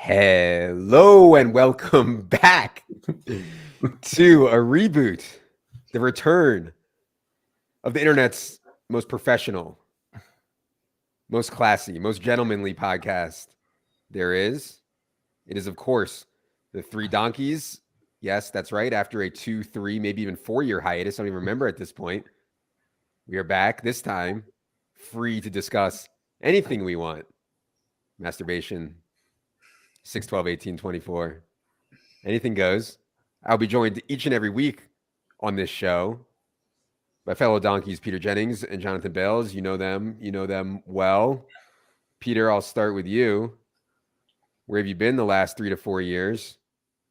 Hello and welcome back to a reboot, the return of the internet's most professional, most classy, most gentlemanly podcast there is. It is, of course, the Three Donkeys. Yes, that's right. After a 2, 3, maybe even 4-year hiatus, I don't even remember at this point. We are back this time, free to discuss anything we want. Masturbation, 6, 12, 18, 24. Anything goes. I'll be joined each and every week on this show by fellow donkeys Peter Jennings and Jonathan Bales. You know them well. Peter, I'll start with you. Where have you been the last 3 to 4 years?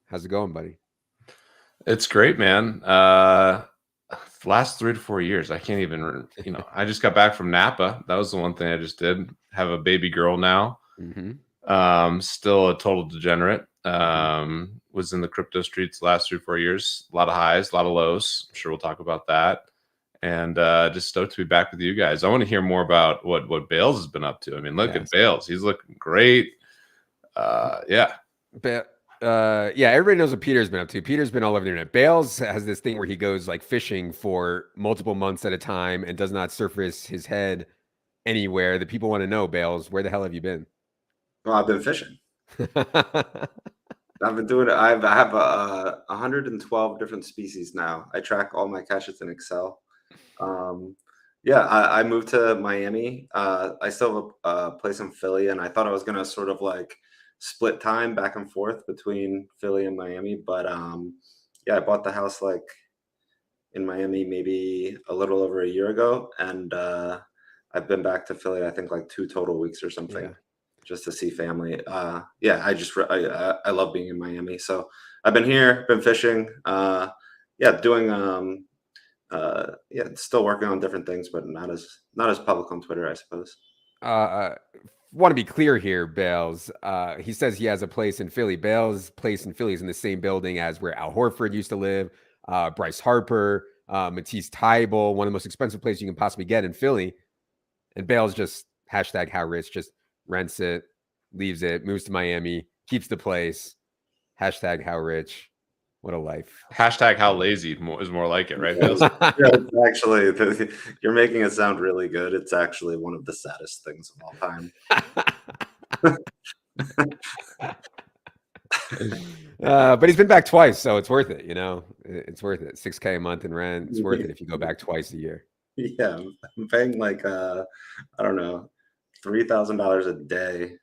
How's it going, buddy? It's great, man. Last 3 to 4 years, I can't even, I just got back from Napa. That was the one thing I just did. Have a baby girl now. Still a total degenerate. Was in the crypto streets the last 3 or 4 years. A lot of highs, a lot of lows. I'm sure we'll talk about that. And just stoked to be back with you guys. I want to hear more about what Bales has been up to. I mean, look at Bales. He's looking great. Everybody knows what Peter's been up to. Peter's been all over the internet. Bales has this thing where he goes like fishing for multiple months at a time and does not surface his head anywhere. The people want to know, Bales, where the hell have you been? Well, I've been fishing. I've been doing it. I have 112 different species now. I track all my catches in Excel. I moved to Miami. I still have a place in Philly, and I thought I was going to sort of like split time back and forth between Philly and Miami. But I bought the house like in Miami maybe a little over a year ago. And I've been back to Philly, I think like 2 total weeks or something, just to see family. I love being in Miami. So I've been here, been fishing, doing still working on different things, but not as public on Twitter, I suppose. Want to be clear here, Bales. He says he has a place in Philly. Bales' place in Philly is in the same building as where Al Horford used to live, Bryce Harper, Matisse Thybulle, one of the most expensive places you can possibly get in Philly. And Bales just #HowRich, just rents it, leaves it, moves to Miami, keeps the place. #HowRich. What a life. #HowLazy is more like it, right, Bales? Actually, you're making it sound really good. It's actually one of the saddest things of all time. But he's been back twice, so it's worth it. It's worth it. $6,000 a month in rent. It's worth it if you go back twice a year. Yeah, I'm paying like I don't know, $3,000 a day.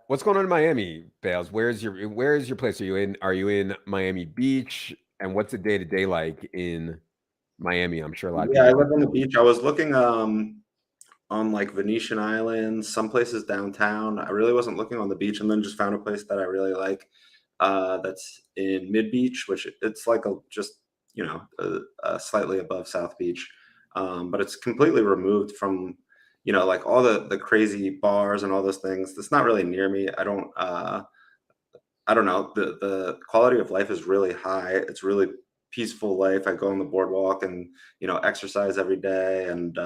What's going on in Miami, Bales? Where is your place? Are you in Miami Beach? And what's the day-to-day like in Miami? I'm sure a lot of people. I live on the beach. I was looking on like Venetian Island, some places downtown. I really wasn't looking on the beach, and then just found a place that I really like. That's in Mid Beach, which it's like slightly above South Beach, but it's completely removed from like all the crazy bars and all those things. That's not really near me. I don't know. The quality of life is really high. It's really peaceful life. I go on the boardwalk and exercise every day, and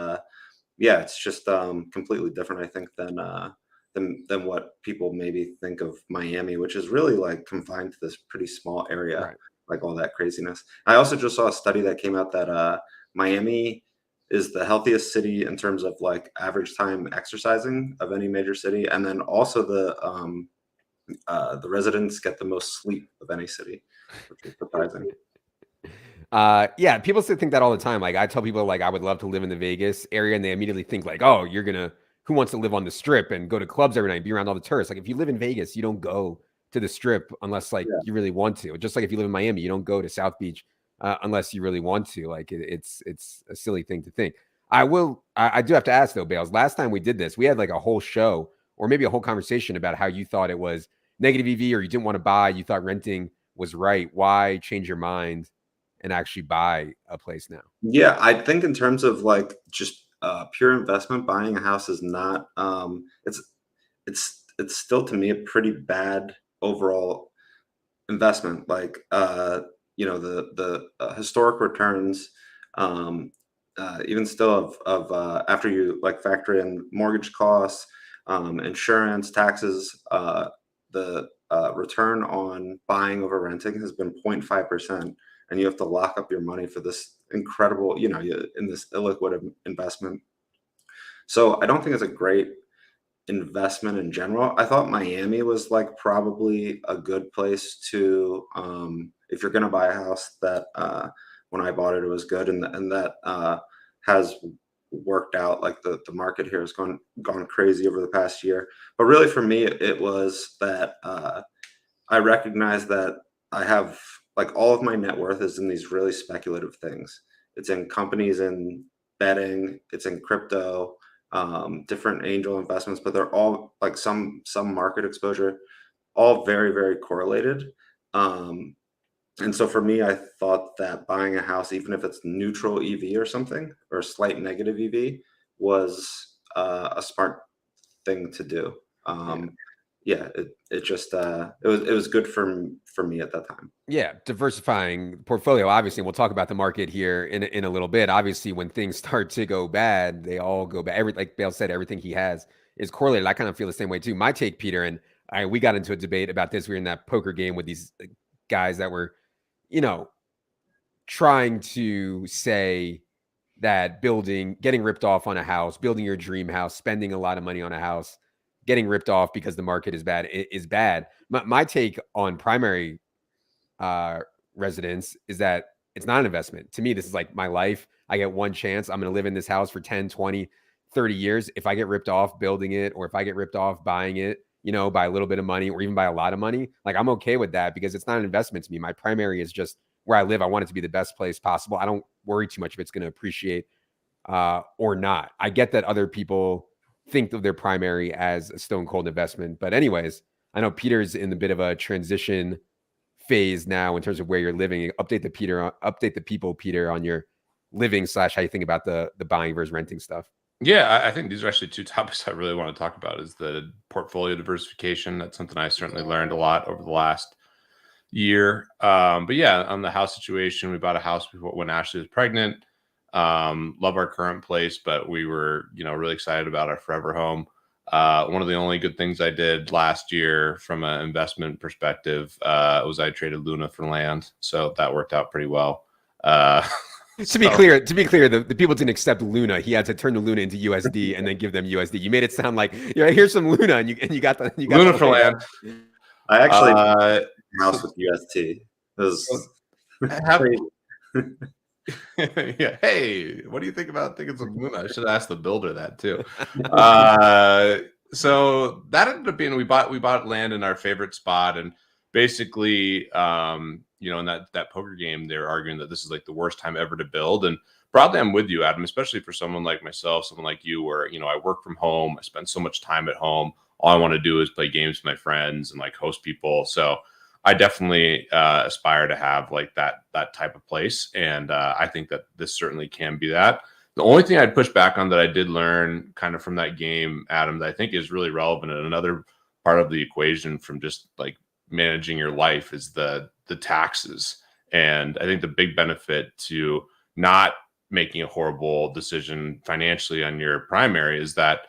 it's just completely different, I think, than what people maybe think of Miami, which is really like confined to this pretty small area, right. Like all that craziness. I also just saw a study that came out that Miami is the healthiest city in terms of like average time exercising of any major city, and then also the residents get the most sleep of any city, which is surprising. People still think that all the time. Like I tell people like I would love to live in the Vegas area, and they immediately think like, oh, who wants to live on the Strip and go to clubs every night and be around all the tourists? Like if you live in Vegas, you don't go to the Strip unless you really want to. Just like if you live in Miami, you don't go to South Beach unless you really want to. Like it's a silly thing to think. I do have to ask though, Bales. Last time we did this, we had like a whole show or maybe a whole conversation about how you thought it was negative EV or you didn't want to buy. You thought renting was right. Why change your mind and actually buy a place now? Yeah, I think in terms of like just pure investment, buying a house is not. It's still to me a pretty bad overall investment. Like the historic returns even still of after you like factor in mortgage costs, insurance, taxes, the return on buying over renting has been 0.5%, and you have to lock up your money for this incredible, in this illiquid investment. So I don't think it's a great investment in general. I thought Miami was like probably a good place to, if you're going to buy a house, that when I bought it was good, and that has worked out. Like the market here has gone crazy over the past year. But really for me, it was that I recognize that I have like all of my net worth is in these really speculative things. It's in companies, in betting, it's in crypto, different angel investments, but they're all like some market exposure, all very, very correlated. And so for me, I thought that buying a house, even if it's neutral EV or something, or slight negative EV, was a smart thing to do. Yeah, it just it was good for me at that time. Yeah, diversifying the portfolio. Obviously, we'll talk about the market here in a little bit. Obviously, when things start to go bad, they all go bad. Like Bale said, everything he has is correlated. I kind of feel the same way too. My take, Peter, and we got into a debate about this. We were in that poker game with these guys that were, trying to say that getting ripped off on a house, building your dream house, spending a lot of money on a house, getting ripped off because the market is bad is bad. My take on primary residence is that it's not an investment. To me, this is like my life. I get one chance. I'm going to live in this house for 10, 20, 30 years. If I get ripped off building it, or if I get ripped off buying it, by a little bit of money, or even by a lot of money, like I'm okay with that, because it's not an investment to me. My primary is just where I live. I want it to be the best place possible. I don't worry too much if it's going to appreciate or not. I get that other people think of their primary as a stone cold investment. But anyways, I know Peter's in a bit of a transition phase now in terms of where you're living. Update the people, Peter, on your living / how you think about the buying versus renting stuff. Yeah, I think these are actually two topics I really want to talk about, is the portfolio diversification. That's something I certainly learned a lot over the last year. But yeah, on the house situation, we bought a house when Ashley was pregnant. Love our current place, but we were, really excited about our forever home. One of the only good things I did last year from an investment perspective was I traded Luna for land. So that worked out pretty well. To be clear, the people didn't accept Luna. He had to turn the Luna into USD and then give them USD. You made it sound like, here's some Luna, and you got Luna for land. I actually house with UST. It was yeah. Hey, what do you think about thinking some Luna? I should ask the builder that too. So that ended up being, we bought land in our favorite spot, and basically, in that poker game, they're arguing that this is like the worst time ever to build. And broadly, I'm with you, Adam, especially for someone like myself, someone like you, where, I work from home. I spend so much time at home. All I want to do is play games with my friends and like host people. So I definitely aspire to have like that type of place. And I think that this certainly can be that. The only thing I'd push back on that I did learn kind of from that game, Adam, that I think is really relevant, and another part of the equation from just like managing your life, is the taxes. And I think the big benefit to not making a horrible decision financially on your primary is that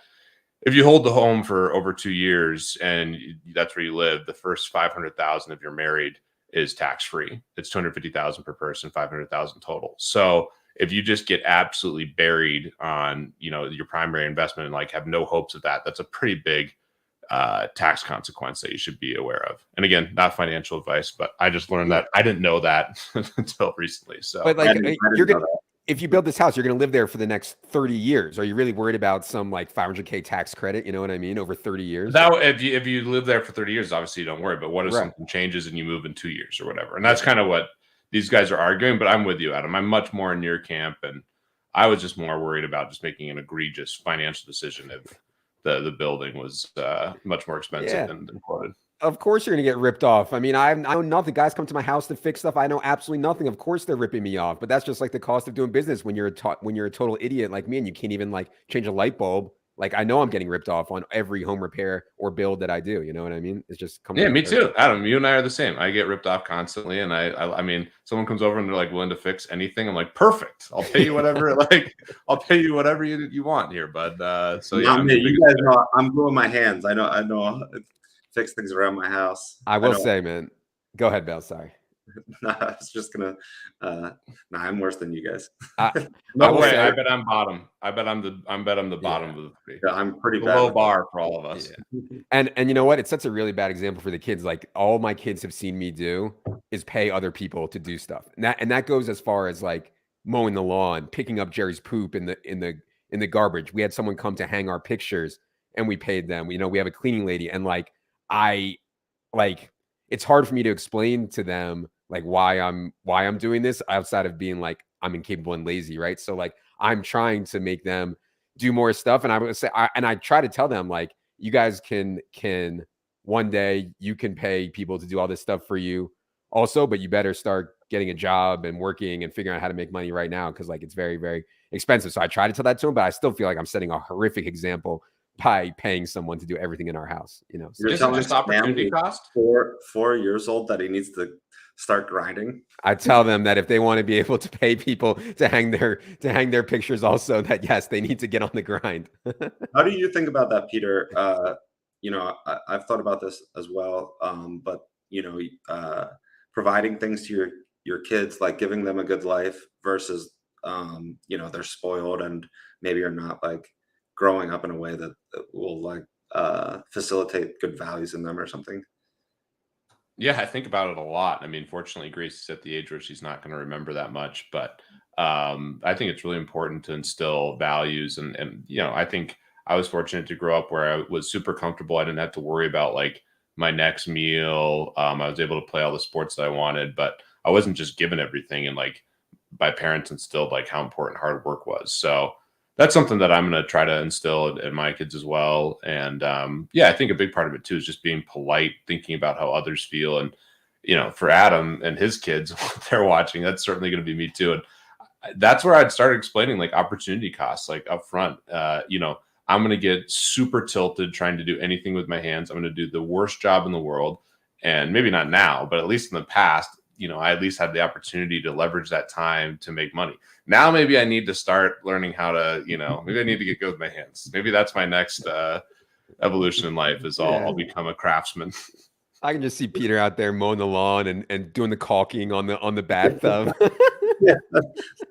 if you hold the home for over 2 years and that's where you live, the first $500,000 if you're married is tax-free. It's $250,000 per person, $500,000 total. So if you just get absolutely buried on, your primary investment and like have no hopes of that, that's a pretty big tax consequence that you should be aware of. And again, not financial advice, but I just learned that. I didn't know that until recently. So, but like, if you build this house, you're going to live there for the next 30 years. Are you really worried about some like $500K tax credit? You know what I mean? Over 30 years. That if you live there for 30 years, obviously you don't worry. But what if something changes and you move in 2 years or whatever? And that's kind of what these guys are arguing. But I'm with you, Adam. I'm much more in your camp, and I was just more worried about just making an egregious financial decision if the building was much more expensive than quoted. Of course you're going to get ripped off. I mean, I know nothing. Guys come to my house to fix stuff. I know absolutely nothing. Of course they're ripping me off, but that's just like the cost of doing business when you're a total idiot like me, and you can't even like change a light bulb Like I know I'm getting ripped off on every home repair or build that I do. You know what I mean? It's just coming. Yeah, me too. Adam, you and I are the same. I get ripped off constantly, and I mean, someone comes over and they're like willing to fix anything. I'm like, perfect. I'll pay you whatever. I'll pay you whatever you want here, bud. So yeah, you guys know I'm doing my hands. I know how to fix things around my house. I will say, man. Go ahead, Bale. Sorry. No, I was just gonna. I'm worse than you guys. No way. I bet I'm bottom. I bet I'm the bottom of the three. Yeah, I'm pretty the bad. Low bar for all of us. Yeah. And you know what? It's such a really bad example for the kids. Like all my kids have seen me do is pay other people to do stuff, and that goes as far as like mowing the lawn, picking up Jerry's poop in the garbage. We had someone come to hang our pictures, and we paid them. You know, we have a cleaning lady, and it's hard for me to explain to them like why I'm doing this outside of being like I'm incapable and lazy, right? So like I'm trying to make them do more stuff, and I would say I try to tell them like you guys can one day you can pay people to do all this stuff for you also, but you better start getting a job and working and figuring out how to make money right now because like it's very, very expensive. So I try to tell that to them, but I still feel like I'm setting a horrific example by paying someone to do everything in our house. You know, so is it just opportunity cost? 4 years old that he needs to start grinding. I tell them that if they want to be able to pay people to hang their pictures, also that yes, they need to get on the grind. How do you think about that, Peter? You know, I've thought about this as well. But you know, providing things to your kids, like giving them a good life versus you know, they're spoiled and maybe are not like growing up in a way that will like facilitate good values in them or something. Yeah, I think about it a lot. I mean, fortunately, Grace is at the age where she's not going to remember that much, but I think it's really important to instill values. And, you know, I think I was fortunate to grow up where I was super comfortable. I didn't have to worry about like my next meal. I was able to play all the sports that I wanted, but I wasn't just given everything. And like my parents instilled like how important hard work was. So that's something that I'm going to try to instill in my kids as well. And yeah, I think a big part of it too is just being polite, thinking about how others feel. And, you know, for Adam and his kids, what they're watching, that's certainly going to be me too. And that's where I'd start explaining like opportunity costs, like up front. You know, I'm going to get super tilted trying to do anything with my hands. I'm going to do the worst job in the world. And maybe not now, but at least in the past, you know, I at least had the opportunity to leverage that time to make money. Now, maybe I need to start learning how to, you know, maybe I need to get good with my hands. Maybe that's my next evolution in life is I'll become a craftsman. I can just see Peter out there mowing the lawn and doing the caulking on the bathtub. Yeah.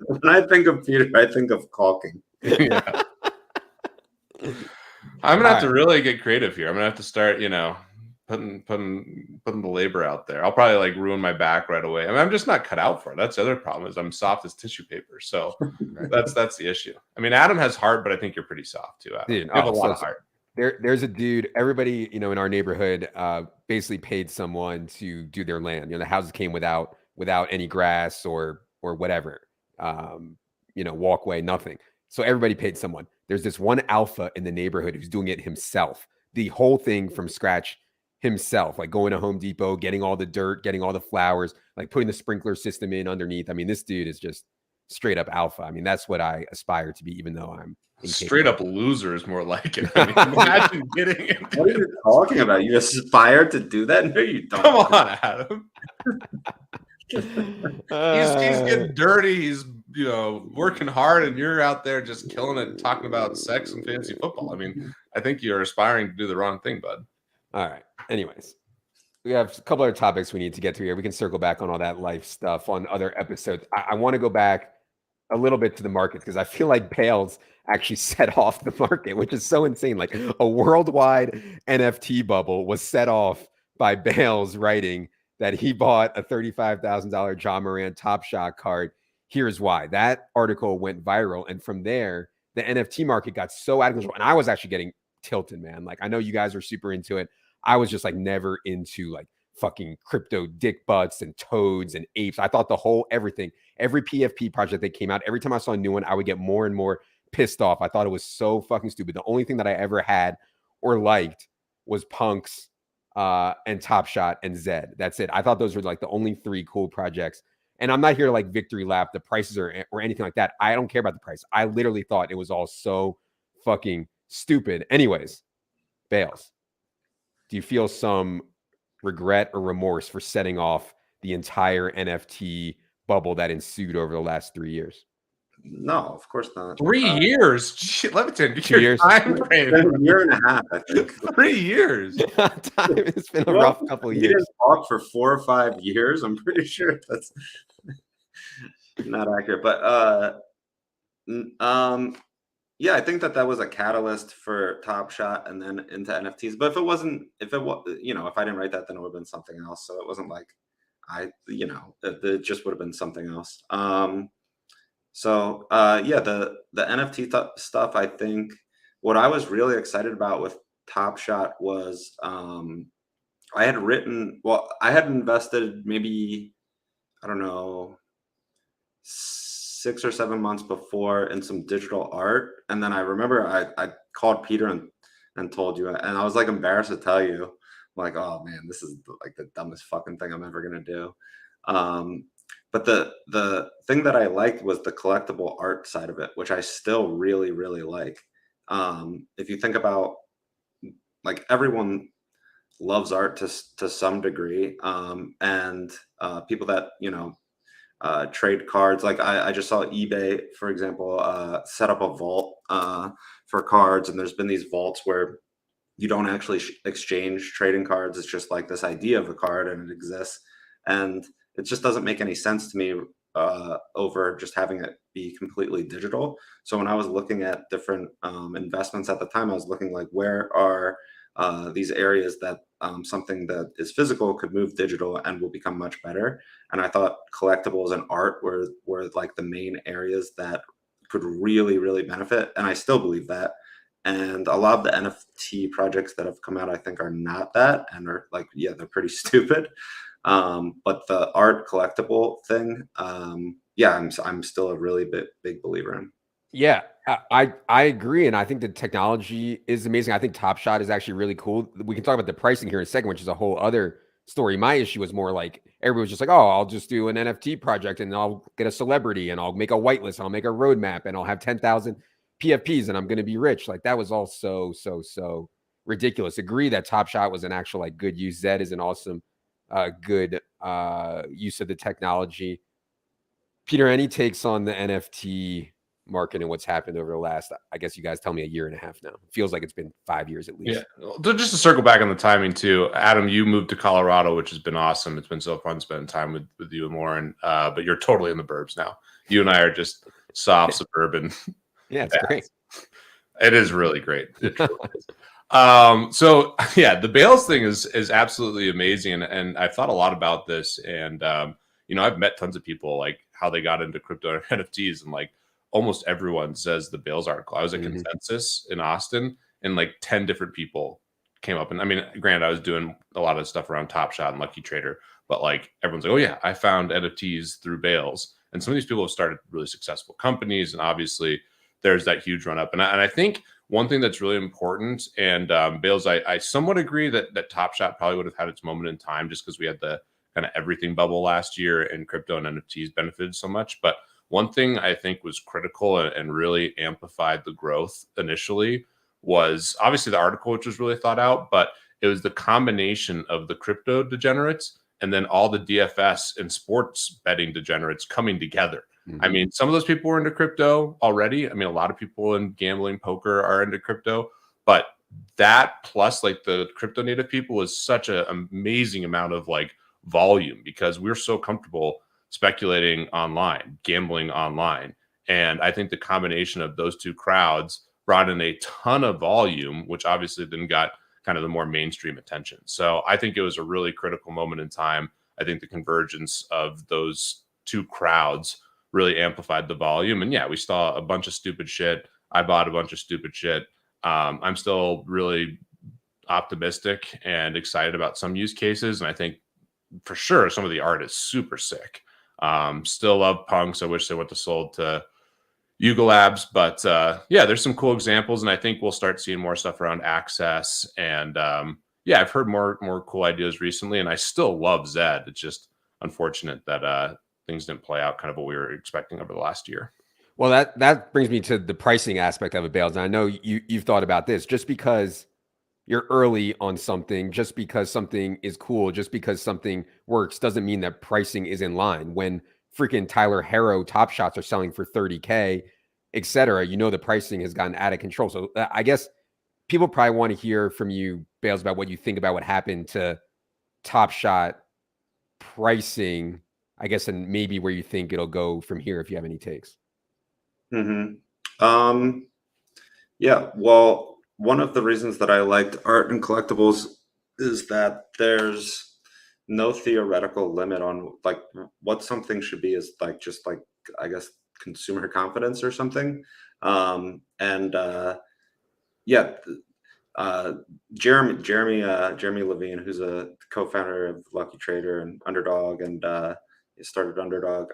When I think of Peter, I think of caulking. Yeah. I'm gonna have to really get creative here. I'm gonna have to start, you know, putting the labor out there. I'll probably like ruin my back right away. I mean, I'm just not cut out for it. That's the other problem is I'm soft as tissue paper. So that's the issue. I mean, Adam has heart, but I think you're pretty soft too, Adam. Dude, you have a lot of heart. There's a dude, everybody, you know, in our neighborhood basically paid someone to do their land. You know, the houses came without any grass or whatever, you know, walkway, nothing. So everybody paid someone. There's this one alpha in the neighborhood who's doing it himself. The whole thing from scratch himself, like going to Home Depot, getting all the dirt, getting all the flowers, like putting the sprinkler system in underneath. I mean, this dude is just straight up alpha. I mean, that's what I aspire to be, even though I'm incapable. Straight up loser is more like it. I mean, imagine getting it. What are you talking about? You aspire to do that? No, you don't. Come on, Adam. He's getting dirty. He's, you know, working hard, and you're out there just killing it, talking about sex and fantasy football. I mean, I think you're aspiring to do the wrong thing, bud. All right. Anyways, we have a couple other topics we need to get to here. We can circle back on all that life stuff on other episodes. I want to go back a little bit to the markets because I feel like Bales actually set off the market, which is so insane. Like a worldwide NFT bubble was set off by Bales writing that he bought a $35,000 John Moran TopShot card. Here's why. That article went viral. And from there, the NFT market got so out of control. And I was actually getting tilted, man. Like, I know you guys are super into it. I was just like never into like fucking crypto dick butts and toads and apes. I thought the whole everything, every PFP project that came out, every time I saw a new one, I would get more and more pissed off. I thought it was so fucking stupid. The only thing that I ever had or liked was Punks and TopShot and Zed. That's it. I thought those were like the only three cool projects. And I'm not here to like victory lap the prices or anything like that. I don't care about the price. I literally thought it was all so fucking stupid. Anyways, Bales, do you feel some regret or remorse for setting off the entire NFT bubble that ensued over the last 3 years? No, of course not. 3 years? Shit, Levitan, 2 years. time frame. A year and a half, I think. 3 years. It's been a rough couple of We years. didn't talk for 4 or 5 years. I'm pretty sure that's not accurate. But yeah, I think that was a catalyst for TopShot and then into NFTs. But if it was, if I didn't write that, then it would have been something else. So it wasn't like it just would have been something else. So yeah, the NFT stuff, I think what I was really excited about with TopShot was I had invested maybe, I don't know, 6 or 7 months before in some digital art. And then I remember I called Peter and told you, and I was like embarrassed to tell you, like, oh man, this is like the dumbest fucking thing I'm ever gonna do. But the thing that I liked was the collectible art side of it, which I still really, really like. If you think about, like, everyone loves art to some degree, and people that trade cards. Like I just saw eBay, for example, set up a vault for cards, and there's been these vaults where you don't actually exchange trading cards. It's just like this idea of a card, and it exists, and it just doesn't make any sense to me over just having it be completely digital. So when I was looking at different investments at the time, I was looking like, where are these areas that something that is physical could move digital and will become much better. And I thought collectibles and art were like the main areas that could really, really benefit. And I still believe that. And a lot of the NFT projects that have come out, I think, are not that, and are like, yeah, they're pretty stupid. But the art collectible thing, yeah, I'm still a really big believer in. Yeah, I agree, and I think the technology is amazing. I think TopShot is actually really cool. We can talk about the pricing here in a second, which is a whole other story. My issue was more like everybody was just like, "Oh, I'll just do an NFT project and I'll get a celebrity and I'll make a whitelist, and I'll make a roadmap, and I'll have 10,000 PFPs and I'm going to be rich." Like that was all so ridiculous. Agree that TopShot was an actual like good use. Zed is an awesome, good use of the technology. Peter, any takes on the NFT market and what's happened over the last, I guess you guys tell me, a year and a half now? It feels like it's been 5 years at least. Yeah. Just to circle back on the timing too, Adam, you moved to Colorado, which has been awesome. It's been so fun spending time with you and Lauren. But you're totally in the burbs now. You and I are just soft suburban. Yeah, it's great. It is really great. It truly is. So yeah, the Bales thing is absolutely amazing. And I've thought a lot about this. And I've met tons of people, like how they got into crypto and NFTs, and like almost everyone says the Bales article. I was at Consensus in Austin, and like 10 different people came up. And I mean, granted, I was doing a lot of stuff around TopShot and Lucky Trader, but like everyone's like, oh yeah, I found NFTs through Bales. And some of these people have started really successful companies, and obviously there's that huge run up. And I think one thing that's really important, and Bales, I somewhat agree that TopShot probably would have had its moment in time, just because we had the kind of everything bubble last year, and crypto and NFTs benefited so much. But one thing I think was critical and really amplified the growth initially was obviously the article, which was really thought out, but it was the combination of the crypto degenerates and then all the DFS and sports betting degenerates coming together. I mean, some of those people were into crypto already. I mean, a lot of people in gambling, poker are into crypto, but that plus like the crypto native people was such an amazing amount of like volume, because we're so comfortable speculating online, gambling online. And I think the combination of those two crowds brought in a ton of volume, which obviously then got kind of the more mainstream attention. So I think it was a really critical moment in time. I think the convergence of those two crowds really amplified the volume. And yeah, we saw a bunch of stupid shit. I bought a bunch of stupid shit. I'm still really optimistic and excited about some use cases. And I think for sure some of the art is super sick. Still love punks. I wish they would have sold to Yuga Labs, but yeah, there's some cool examples, and I think we'll start seeing more stuff around access. And yeah, I've heard more cool ideas recently, and I still love Zed. It's just unfortunate that things didn't play out kind of what we were expecting over the last year. Well, that brings me to the pricing aspect of it, Bales. And I know you've thought about this. Just because you're early on something, just because something is cool, just because something works, doesn't mean that pricing is in line. When freaking Tyler Harrow Top Shots are selling for $30K, et cetera, the pricing has gotten out of control. So I guess people probably want to hear from you, Bales, about what you think about what happened to Top Shot pricing, I guess, and maybe where you think it'll go from here if you have any takes. Yeah, well, one of the reasons that I liked art and collectibles is that there's no theoretical limit on like what something should be, is like just like, I guess, consumer confidence or something. Jeremy Levine, who's a co-founder of Lucky Trader and Underdog, and he started Underdog,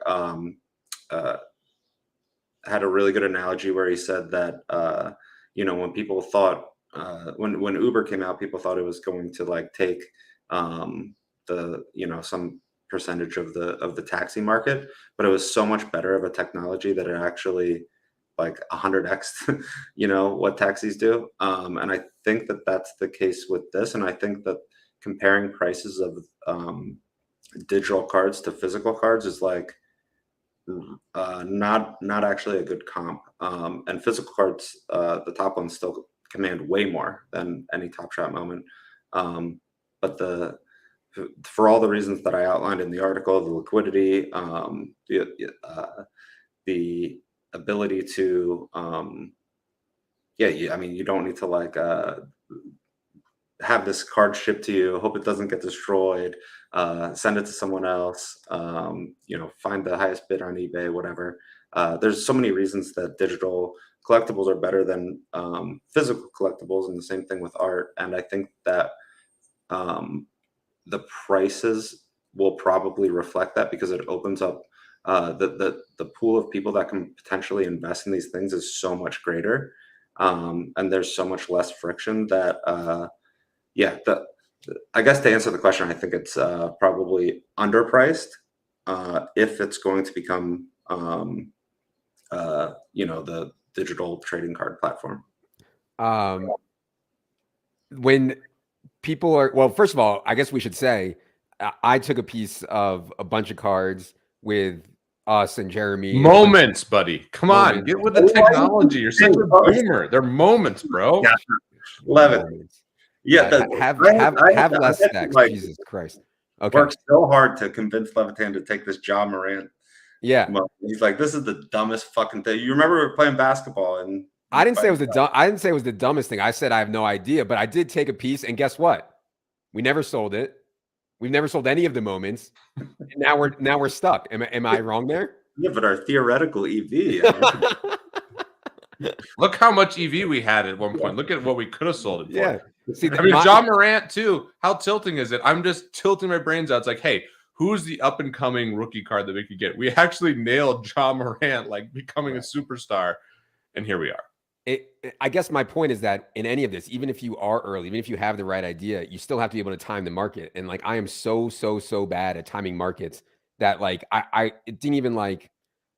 had a really good analogy where he said that when people thought when Uber came out, people thought it was going to like take some percentage of the taxi market, but it was so much better of a technology that it actually like 100x what taxis do, and I think that that's the case with this. And I think that comparing prices of digital cards to physical cards is like not actually a good comp, and physical cards, the top ones still command way more than any Top Shot moment, but for all the reasons that I outlined in the article, the liquidity, the ability to you don't need to like have this card shipped to you, hope it doesn't get destroyed, send it to someone else, find the highest bid on eBay, whatever. There's so many reasons that digital collectibles are better than physical collectibles, and the same thing with art. And I think that the prices will probably reflect that, because it opens up the pool of people that can potentially invest in these things is so much greater, and there's so much less friction that I guess to answer the question, I think it's probably underpriced if it's going to become the digital trading card platform. When people are, well, first of all, I guess we should say I took a piece of a bunch of cards with us and Jeremy. Moments, buddy. Come on, get with the technology. You're such a boomer. They're moments, bro. Yeah. Love it. Yeah, have less stacks. Like, Jesus Christ. Okay. Worked so hard to convince Levitan to take this Ja Morant. Yeah. Moment. He's like, this is the dumbest fucking thing. You remember we were playing basketball, and I didn't say it was the dumbest thing. I said I have no idea, but I did take a piece, and guess what? We never sold it. We've never sold any of the moments. And now we're stuck. Am I wrong there? Yeah, but our theoretical EV. Look how much EV we had at one point. Look at what we could have sold it for. Yeah. See, Ja Morant too. How tilting is it? I'm just tilting my brains out. It's like, hey, who's the up and coming rookie card that we could get? We actually nailed Ja Morant, like becoming a superstar, and here we are. I guess my point is that in any of this, even if you are early, even if you have the right idea, you still have to be able to time the market. And like, I am so bad at timing markets that like I didn't even like,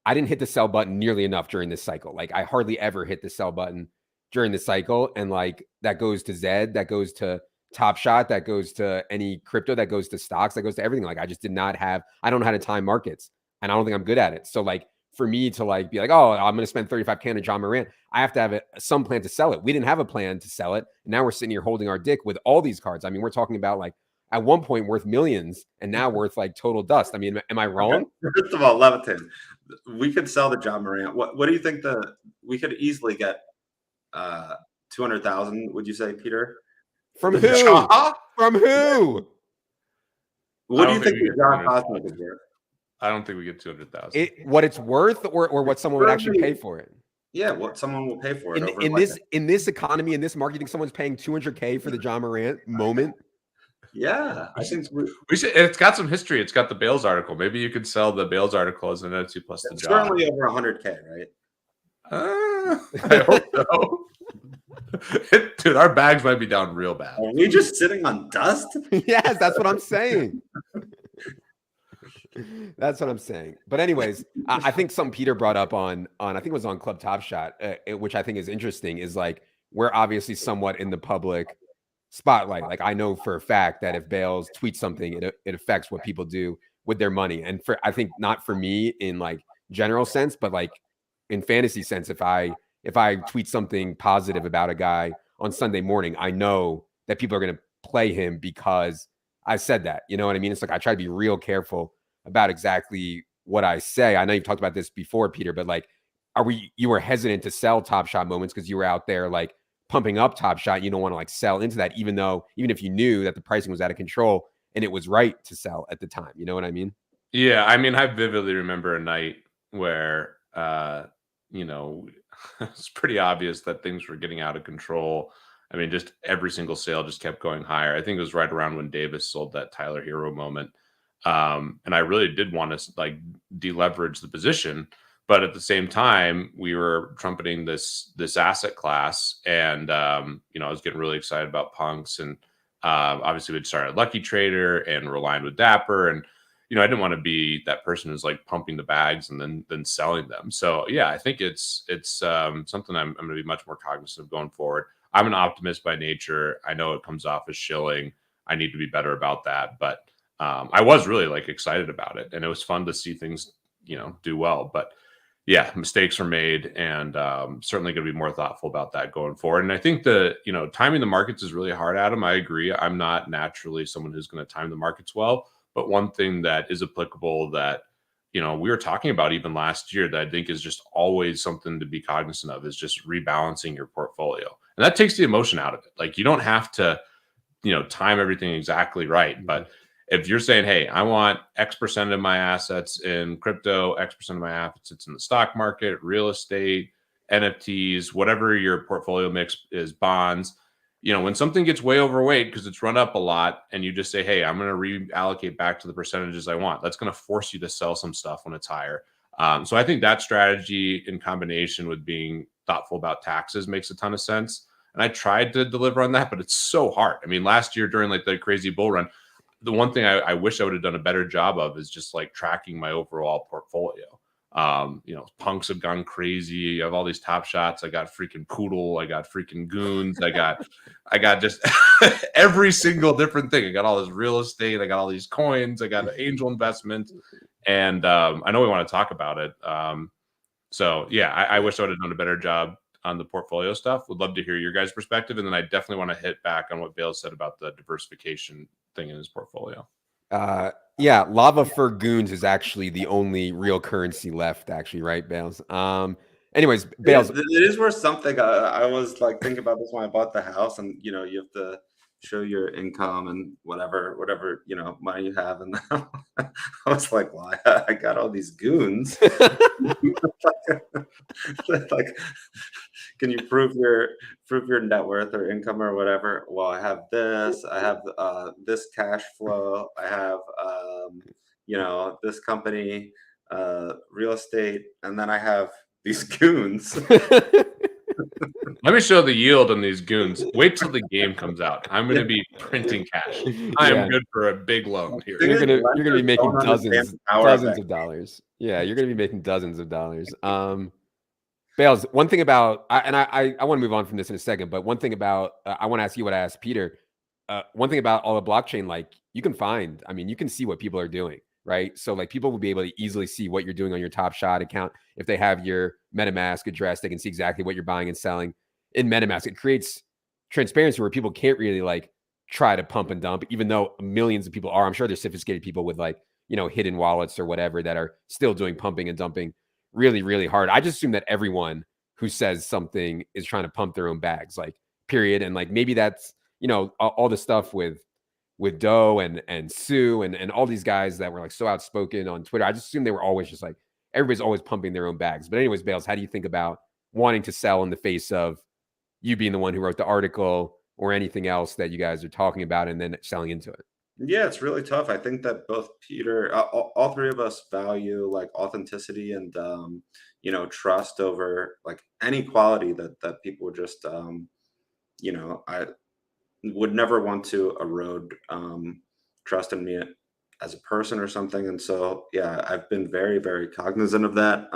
I didn't hit the sell button nearly enough during this cycle. Like I hardly ever hit the sell button during the cycle. And like, that goes to Zed, that goes to Top Shot, that goes to any crypto, that goes to stocks, that goes to everything. Like I just I don't know how to time markets, and I don't think I'm good at it. So like, for me to like be like, oh, I'm going to spend $35K on Ja Morant, I have to have some plan to sell it. We didn't have a plan to sell it. And now we're sitting here holding our dick with all these cards. I mean, we're talking about like at one point worth millions and now worth like total dust. I mean, am I wrong? First of all, Levitan, we could sell the Ja Morant. What do you think we could easily get 200,000, would you say, Peter? From who? From who? What do you think the Ja Cosmic is worth? I don't think we get 200,000. What it's worth, or what someone would actually pay for it. Yeah, what someone will pay for it. In this economy, in this market, you think someone's paying 200K for the Ja Morant moment? Yeah, I think we should. It's got some history. It's got the Bales article. Maybe you could sell the Bales article as an NFT plus the Ja. Certainly over 100K, right? I hope so. Dude, our bags might be down real bad. Are we just sitting on dust? Yes, that's what I'm saying. That's what I'm saying. But anyways, I think something Peter brought up on I think it was on Club Top Shot, which I think is interesting, is like we're obviously somewhat in the public spotlight. Like I know for a fact that if Bales tweets something, it affects what people do with their money. And for I think not for me in like general sense, but like in fantasy sense, if I tweet something positive about a guy on Sunday morning, I know that people are going to play him because I said that. You know what I mean? It's like I try to be real careful about exactly what I say. I know you've talked about this before, Peter, but like, you were hesitant to sell Top Shot moments because you were out there like pumping up Top Shot. You don't want to like sell into that, even if you knew that the pricing was out of control and it was right to sell at the time. You know what I mean? Yeah, I mean, I vividly remember a night where, it's pretty obvious that things were getting out of control. I mean, just every single sale just kept going higher. I think it was right around when Davis sold that Tyler Hero moment. And I really did want to like deleverage the position, but at the same time, we were trumpeting this asset class, and I was getting really excited about punks, and obviously we'd started Lucky Trader and we're aligned with Dapper, and I didn't want to be that person who's like pumping the bags and then selling them. So yeah, I think it's something I'm going to be much more cognizant of going forward. I'm an optimist by nature. I know it comes off as shilling. I need to be better about that, but I was really like excited about it, and it was fun to see things, do well. But yeah, mistakes were made, and certainly going to be more thoughtful about that going forward. And I think timing the markets is really hard, Adam. I agree. I'm not naturally someone who's going to time the markets well, but one thing that is applicable that we were talking about even last year that I think is just always something to be cognizant of is just rebalancing your portfolio, and that takes the emotion out of it. Like you don't have to time everything exactly right, but if you're saying, hey, I want X percent of my assets in crypto, X percent of my assets in the stock market, real estate, NFTs, whatever your portfolio mix is, bonds, when something gets way overweight because it's run up a lot, and you just say, hey, I'm going to reallocate back to the percentages I want, that's going to force you to sell some stuff when it's higher. So I think that strategy in combination with being thoughtful about taxes makes a ton of sense. And I tried to deliver on that, but it's so hard. I mean, last year during like the crazy bull run, the one thing I wish I would have done a better job of is just like tracking my overall portfolio. Punks have gone crazy. I have all these Top Shots. I got freaking Poodle. I got freaking Goons. I got just every single different thing. I got all this real estate. I got all these coins. I got angel investment. And I know we want to talk about it. So yeah, I wish I would have done a better job on the portfolio stuff. Would love to hear your guys' perspective. And then I definitely want to hit back on what Bales said about the diversification thing in his portfolio. Yeah, lava for goons is actually the only real currency left, actually, right, Bales? Anyways, Bales. It is worth something. I was like thinking about this when I bought the house, and you have to show your income and whatever money you have, and I was like, well, I got all these goons. Like, can you prove your net worth or income or whatever? Well, I have this. I have this cash flow. I have this company, real estate, and then I have these goons. Let me show the yield on these goons. Wait till the game comes out. I'm going to be printing cash. I am good for a big loan here. You're gonna be making dozens of dollars. Yeah, you're gonna be making dozens of dollars. Bales, one thing about, I want to move on from this in a second, but one thing about, I want to ask you what I asked Peter. One thing about all the blockchain, like you can see what people are doing, right? So like people will be able to easily see what you're doing on your Top Shot account. If they have your MetaMask address, they can see exactly what you're buying and selling in MetaMask. It creates transparency where people can't really like try to pump and dump, even though millions of people are. I'm sure there's sophisticated people with like, hidden wallets or whatever that are still doing pumping and dumping really, really hard. I just assume that everyone who says something is trying to pump their own bags, like period. And like, maybe that's, all the stuff with Doe and Sue and all these guys that were like so outspoken on Twitter. I just assume they were always just like, everybody's always pumping their own bags. But anyways, Bales, how do you think about wanting to sell in the face of you being the one who wrote the article or anything else that you guys are talking about and then selling into it? Yeah, it's really tough. I think that both Peter, all three of us value like authenticity and trust over like any quality that people just I would never want to erode trust in me as a person or something. And so, yeah, I've been very, very cognizant of that.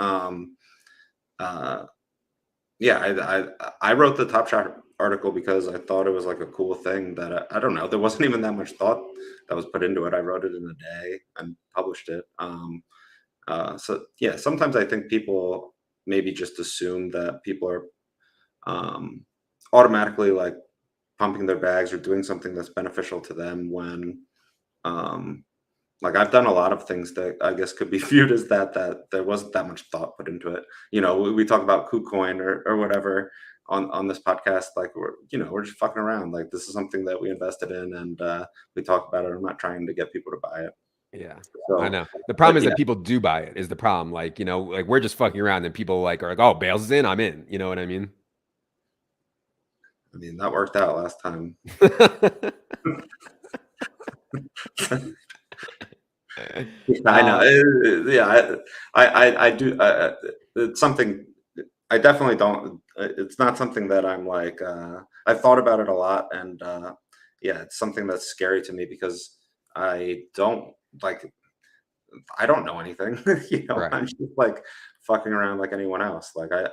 Yeah, I wrote the TopShot article because I thought it was like a cool thing that I don't know. There wasn't even that much thought that was put into it. I wrote it in a day and published it. So yeah, sometimes I think people maybe just assume that people are automatically like pumping their bags or doing something that's beneficial to them when um, like I've done a lot of things that I guess could be viewed as that there wasn't that much thought put into it. You know, we talk about KuCoin or whatever on this podcast. Like we're just fucking around. Like this is something that we invested in and we talk about it. I'm not trying to get people to buy it. Yeah, So, I know. The problem is yeah. that people do buy it is the problem. Like, like we're just fucking around and people like are like, oh, Bales is in, I'm in. You know what I mean? I mean, that worked out last time. I know. Yeah, I do. It's something I definitely don't. It's not something that I'm like. I've thought about it a lot, and yeah, it's something that's scary to me because I don't like. I don't know anything. Right. I'm just like fucking around like anyone else. Like I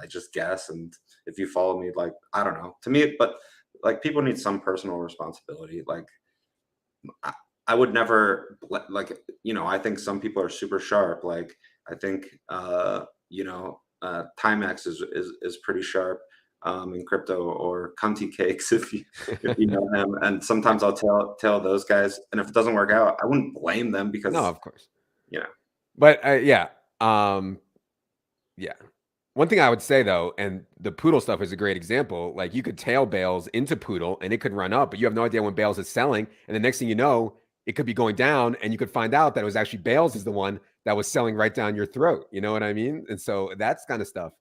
just guess, and if you follow me, like I don't know. To me, but like people need some personal responsibility. Like I, I would never like I think some people are super sharp. Like I think Timex is pretty sharp in crypto, or Cunty Cakes if you know them. And sometimes I'll tell those guys, and if it doesn't work out, I wouldn't blame them because No, of course. Yeah. But yeah. Yeah. One thing I would say though, and the poodle stuff is a great example. Like you could tail Bales into poodle and it could run up, but you have no idea when Bales is selling. And the next thing you know, it could be going down, and you could find out that it was actually Bales is the one that was selling right down your throat. You know what I mean? And so that's kind of stuff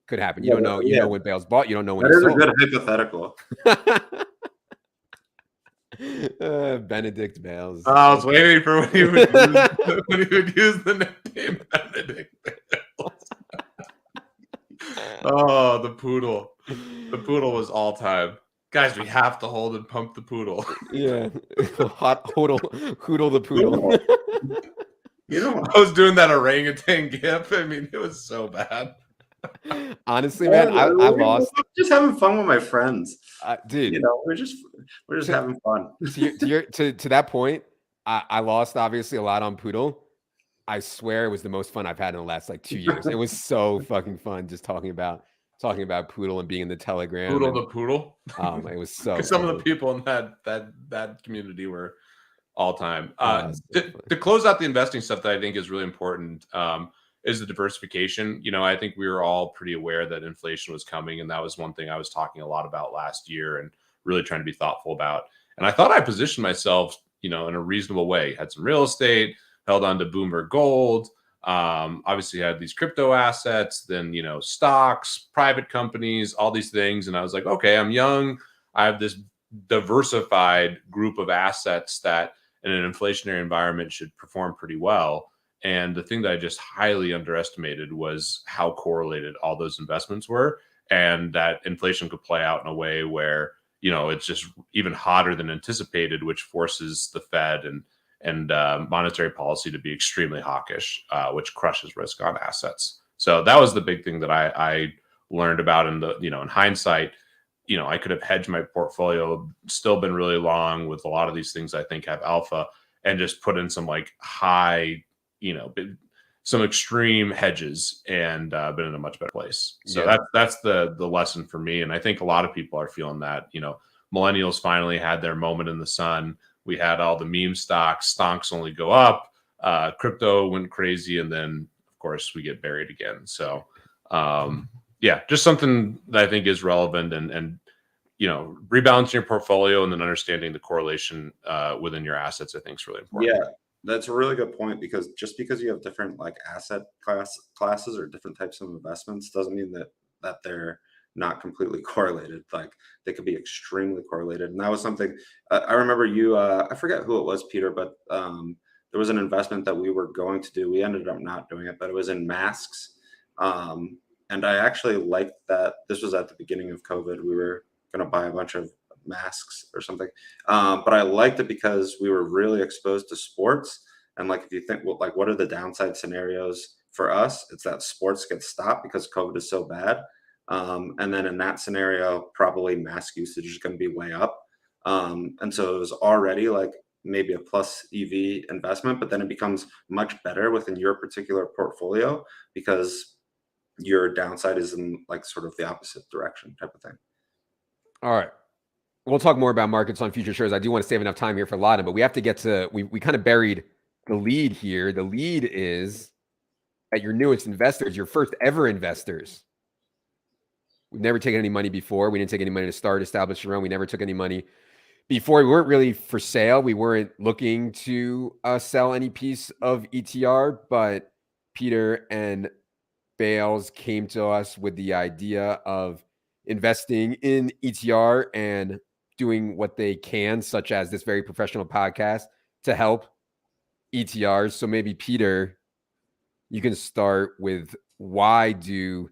could happen. You don't know. You know when Bales bought. You don't know when That he is a sold. good hypothetical. Benedict Bales. I was waiting for when he would use the nickname Benedict Bales. Oh, the poodle. The poodle was all time. Guys, we have to hold and pump the poodle. Yeah. Hot hoodle the poodle. I was doing that orangutan gif. I mean, it was so bad. Honestly, man, I lost. Just having fun with my friends, dude. We're just having fun. To that point, I lost obviously a lot on poodle. I swear it was the most fun I've had in the last like 2 years. It was so fucking fun just talking about poodle and being in the Telegram. The poodle. It was so. Some of the people in that community were all time. To close out the investing stuff that I think is really important is the diversification. I think we were all pretty aware that inflation was coming, and that was one thing I was talking a lot about last year and really trying to be thoughtful about. And I thought I positioned myself, in a reasonable way. Had some real estate, held on to Boomer Gold, obviously had these crypto assets, then, stocks, private companies, all these things. And I was like, okay, I'm young. I have this diversified group of assets that in an inflationary environment should perform pretty well. And the thing that I just highly underestimated was how correlated all those investments were, and that inflation could play out in a way where, it's just even hotter than anticipated, which forces the Fed and monetary policy to be extremely hawkish, which crushes risk on assets. So that was the big thing that I learned about in in hindsight. I could have hedged my portfolio, still been really long with a lot of these things I think have alpha, and just put in some like high, some extreme hedges and been in a much better place. So that's the lesson for me. And I think a lot of people are feeling that, millennials finally had their moment in the sun. We had all the meme stocks only go up, crypto went crazy. And then of course we get buried again. So just something that I think is relevant and rebalancing your portfolio and then understanding the correlation within your assets, I think is really important. Yeah, that's a really good point, because just because you have different like asset classes or different types of investments doesn't mean that they're not completely correlated. Like they could be extremely correlated. And that was something I remember you, I forget who it was, Peter, but there was an investment that we were going to do. We ended up not doing it, but it was in masks. And I actually liked that. This was at the beginning of COVID. We were going to buy a bunch of masks or something. But I liked it because we were really exposed to sports. And like, if you think, well, like, what are the downside scenarios for us? It's that sports get stopped because COVID is so bad. And then in that scenario, probably mask usage is going to be way up. And so it was already like maybe a plus EV investment, but then it becomes much better within your particular portfolio because your downside is in like sort of the opposite direction type of thing. All right. We'll talk more about markets on future shows. I do want to save enough time here for Laden, but we have to get to, we kind of buried the lead here. The lead is at your newest investors, your first ever investors. We've never taken any money before. We didn't take any money to start, establish your own. We never took any money before. We weren't really for sale. We weren't looking to sell any piece of ETR, but Peter and Bales came to us with the idea of investing in ETR and doing what they can, such as this very professional podcast, to help ETRs. So maybe Peter, you can start with why do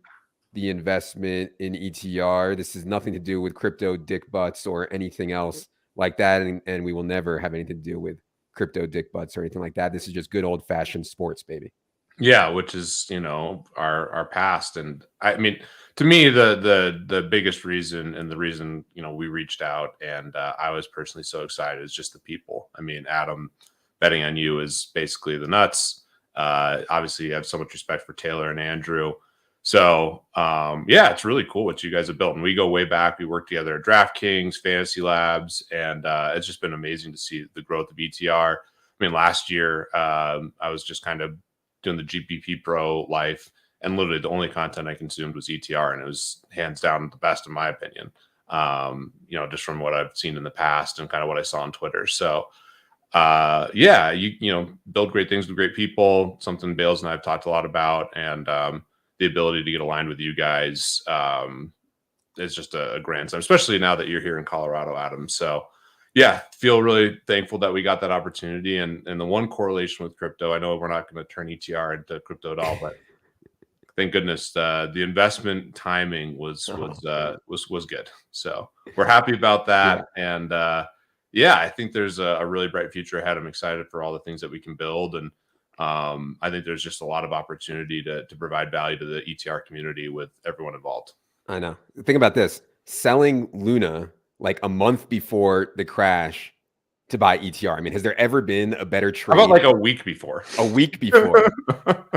the investment in ETR? This has nothing to do with crypto dick butts or anything else like that. And we will never have anything to do with crypto dick butts or anything like that. This is just good old fashioned sports, baby. Yeah, which is, you know, our past. And I mean, to me, the biggest reason, and the reason, you know, we reached out and I was personally so excited, is just the people. I mean, Adam, betting on you is basically the nuts. Obviously, you have so much respect for Taylor and Andrew. So, yeah, it's really cool what you guys have built. And we go way back. We worked together at DraftKings, Fantasy Labs, and it's just been amazing to see the growth of ETR. I mean, last year, I was just kind of doing the GPP Pro life, and literally the only content I consumed was ETR, and it was hands down the best in my opinion. You know, just from what I've seen in the past and kind of what I saw on Twitter. So, yeah, you know, build great things with great people, something Bales and I have talked a lot about, and the ability to get aligned with you guys is just a grand time, especially now that you're here in Colorado, Adam. So, yeah, feel really thankful that we got that opportunity. And the one correlation with crypto, I know we're not going to turn ETR into crypto at all, but thank goodness the investment timing was good. So we're happy about that. Yeah. And yeah, I think there's a really bright future ahead. I'm excited for all the things that we can build. And I think there's just a lot of opportunity to provide value to the ETR community with everyone involved. I know. Think about this. Selling Luna like a month before the crash to buy ETR. I mean, has there ever been a better trade? How about like a week before? A week before.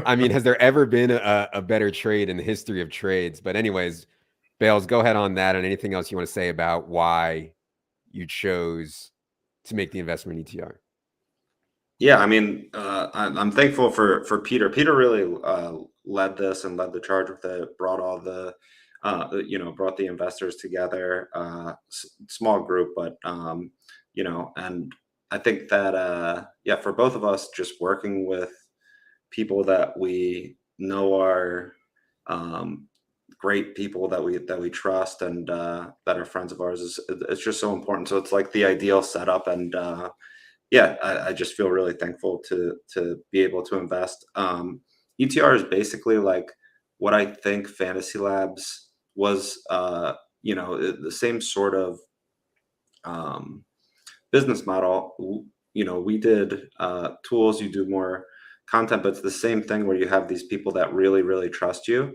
I mean, has there ever been a better trade in the history of trades? But anyways, Bales, go ahead on that and anything else you want to say about why you chose to make the investment in ETR. Yeah, I mean, I'm thankful for Peter. Peter really led this and led the charge with it, brought all the you know, brought the investors together, small group, but, you know, and I think that, yeah, for both of us, just working with people that we know are great people that we trust and that are friends of ours, it's just so important. So it's like the ideal setup. And yeah, I just feel really thankful to be able to invest. ETR is basically like what I think Fantasy Labs was, you know, the same sort of business model. You know, we did tools, you do more content, but it's the same thing where you have these people that really trust you.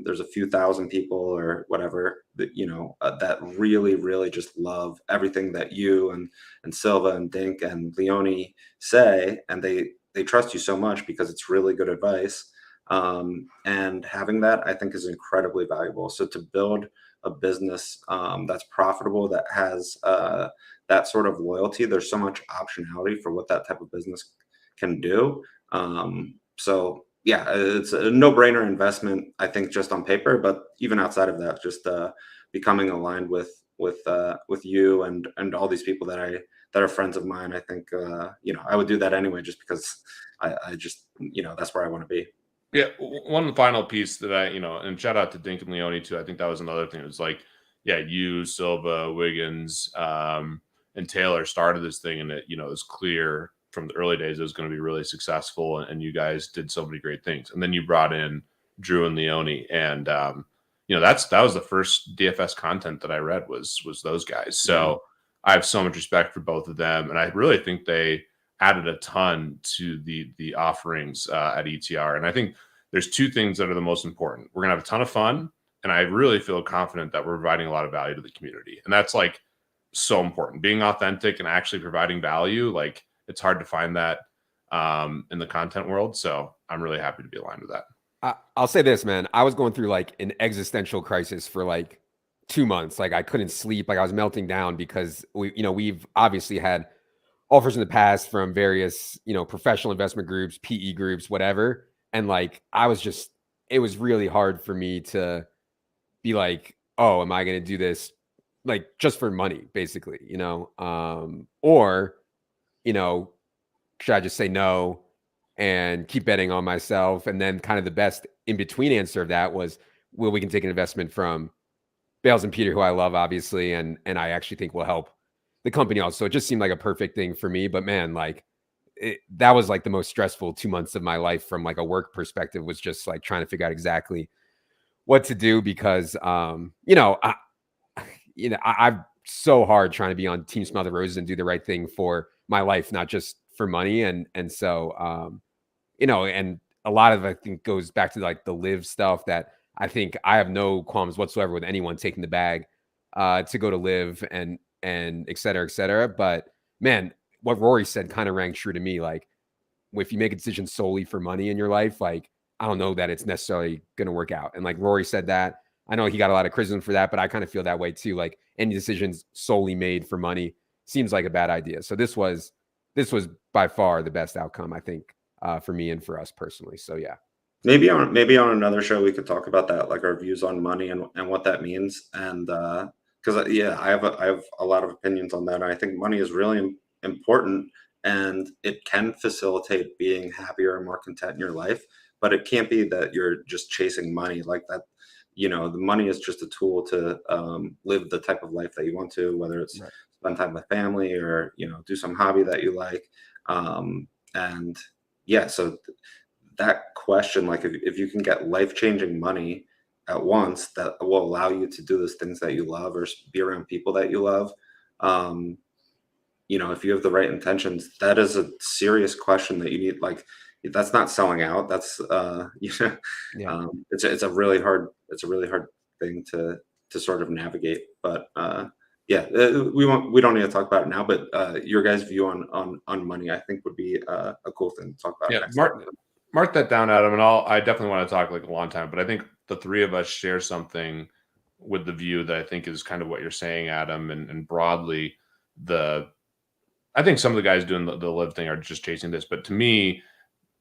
There's a few thousand people or whatever that, you know, that really just love everything that you and Silva and Dink and Leone say, and they trust you so much because it's really good advice. And having that, I think, is incredibly valuable. So to build a business that's profitable, that has that sort of loyalty, there's so much optionality for what that type of business can do. So yeah, it's a no-brainer investment, I think, just on paper, but even outside of that, just becoming aligned with you and all these people that are friends of mine. I think you know, I would do that anyway, just because I just, you know, that's where I want to be. Yeah, one final piece that I, you know, and shout out to Dink and Leone too. I think that was another thing. It was like, yeah, you, Silva, Wiggins, and Taylor started this thing, and it, you know, it was clear from the early days it was going to be really successful, and you guys did so many great things. And then you brought in Drew and Leone, and that was the first DFS content that I read was those guys. So I have so much respect for both of them, and I really think they added a ton to the offerings at ETR. And I think there's two things that are the most important. We're gonna have a ton of fun, and I really feel confident that we're providing a lot of value to the community, and that's like so important. Being authentic and actually providing value, like it's hard to find that in the content world. So I'm really happy to be aligned with that. I'll say this, man. I was going through like an existential crisis for like 2 months. Like I couldn't sleep. Like I was melting down because we've obviously had offers in the past from various, professional investment groups, PE groups, whatever. And like it was really hard for me to be like, oh, am I going to do this like just for money, basically, or, should I just say no and keep betting on myself? And then kind of the best in between answer of that was, we can take an investment from Bales and Peter, who I love, obviously, and I actually think will help the company also. So it just seemed like a perfect thing for me. But man, like that was like the most stressful 2 months of my life from like a work perspective, was just like trying to figure out exactly what to do, because I'm so hard trying to be on Team Smell the Roses and do the right thing for my life, not just for money. And so and a lot of it, I think, goes back to like the live stuff that I think I have no qualms whatsoever with anyone taking the bag to go to live and et cetera, et cetera. But man, what Rory said kind of rang true to me. Like, if you make a decision solely for money in your life, like, I don't know that it's necessarily going to work out. And like Rory said that, I know he got a lot of criticism for that, but I kind of feel that way too. Like any decisions solely made for money seems like a bad idea. So this was by far the best outcome, I think, for me and for us personally. So yeah. Maybe on another show we could talk about that, like our views on money and what that means. And because I have a lot of opinions on that. And I think money is really important, and it can facilitate being happier and more content in your life. But it can't be that you're just chasing money like that. The money is just a tool to live the type of life that you want to, whether it's spend time with family or do some hobby that you like. And yeah, so that question, like if you can get life-changing money at once that will allow you to do those things that you love or be around people that you love, if you have the right intentions, that is a serious question that you need. Like, that's not selling out. That's it's a really hard thing to sort of navigate. But we don't need to talk about it now. But your guys' view on money, I think, would be a cool thing to talk about. Yeah, mark that down, Adam, and I definitely want to talk like a long time. But I think the three of us share something with the view that I think is kind of what you're saying, Adam, and broadly I think some of the guys doing the live thing are just chasing this, but to me,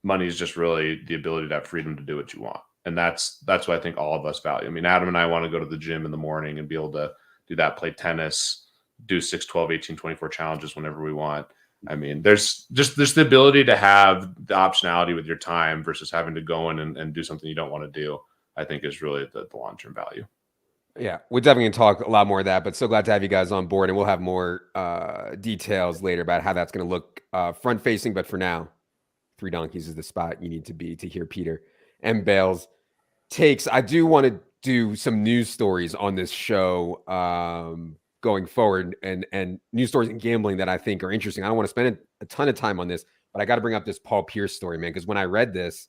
money is just really the ability to have freedom to do what you want. And that's what I think all of us value. I mean, Adam and I want to go to the gym in the morning and be able to do that, play tennis, do 6, 12, 18, 24 challenges whenever we want. I mean, there's the ability to have the optionality with your time versus having to go in and do something you don't want to do, I think is really the long-term value. Yeah, we're definitely going to talk a lot more of that, but so glad to have you guys on board, and we'll have more details later about how that's going to look front-facing. But for now, Three Donkeys is the spot you need to be to hear Peter and Bales takes. I do want to do some news stories on this show going forward, and news stories in gambling that I think are interesting. I don't want to spend a ton of time on this, but I got to bring up this Paul Pierce story, man, because when I read this,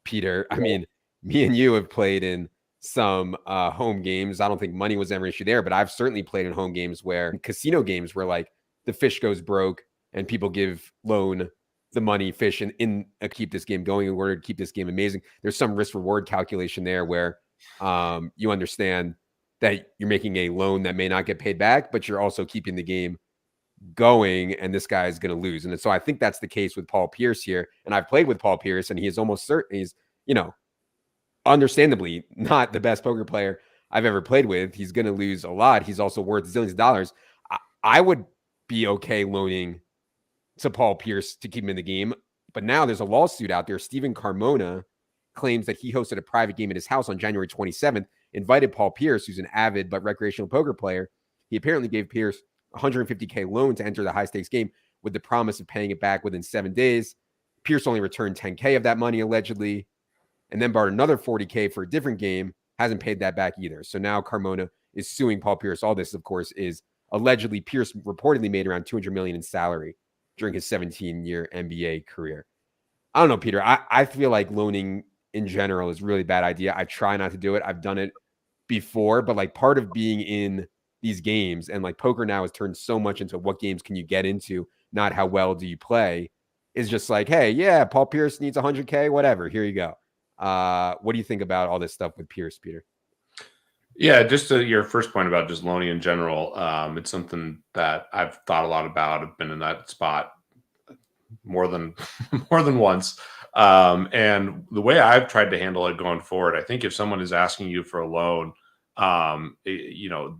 Peter, I mean, me and you have played in some home games. I don't think money was ever an issue there, but I've certainly played in home games casino games where like the fish goes broke and people loan the money fish in keep this game going in order to keep this game amazing. There's some risk reward calculation there where you understand that you're making a loan that may not get paid back, but you're also keeping the game going, and this guy is going to lose. And so I think that's the case with Paul Pierce here. And I've played with Paul Pierce, and he is almost certain he's, understandably not the best poker player I've ever played with. He's going to lose a lot. He's also worth zillions of dollars. I would be okay loaning to Paul Pierce to keep him in the game. But now there's a lawsuit out there. Stephen Carmona claims that he hosted a private game at his house on January 27th, invited Paul Pierce, who's an avid but recreational poker player. He apparently gave Pierce a $150K loan to enter the high stakes game with the promise of paying it back within 7 days. Pierce only returned $10K of that money allegedly, and then borrowed another $40K for a different game. hasn't paid that back either. So now Carmona is suing Paul Pierce. All this, of course, is allegedly Pierce reportedly made around $200 million in salary during his 17-year NBA career. I don't know, Peter. I feel like loaning in general is a really bad idea. I try not to do it. I've done it before, but like part of being in these games and like poker now has turned so much into what games can you get into, not how well do you play, is just like, hey, yeah, Paul Pierce needs 100K, whatever. Here you go. What do you think about all this stuff with Pierce, Peter? Yeah, just to your first point about just loaning in general, it's something that I've thought a lot about. I've been in that spot more than once. And the way I've tried to handle it going forward, I think if someone is asking you for a loan,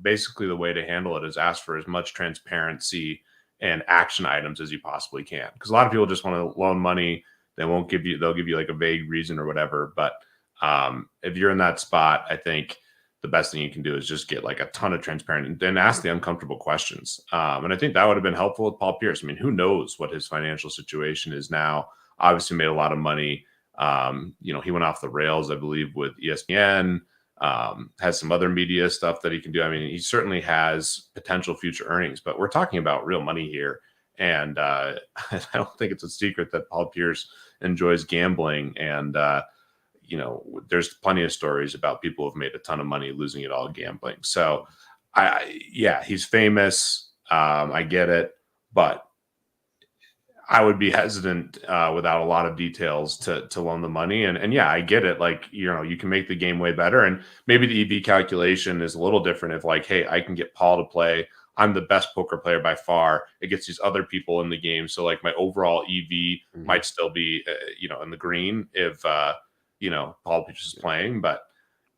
basically the way to handle it is ask for as much transparency and action items as you possibly can. Because a lot of people just want to loan money. They'll give you like a vague reason or whatever. But if you're in that spot, I think the best thing you can do is just get like a ton of transparency and ask the uncomfortable questions. And I think that would have been helpful with Paul Pierce. I mean, who knows what his financial situation is now? Obviously made a lot of money. He went off the rails, I believe, with ESPN, has some other media stuff that he can do. I mean, he certainly has potential future earnings, but we're talking about real money here. And I don't think it's a secret that Paul Pierce enjoys gambling. And, there's plenty of stories about people who've made a ton of money losing it all gambling. So, he's famous. I get it, but I would be hesitant without a lot of details to loan the money. And yeah, I get it. Like, you can make the game way better. And maybe the EV calculation is a little different if like, hey, I can get Paul to play. I'm the best poker player by far. It gets these other people in the game. So like my overall EV might still be, in the green if, Paul Pierce is playing, but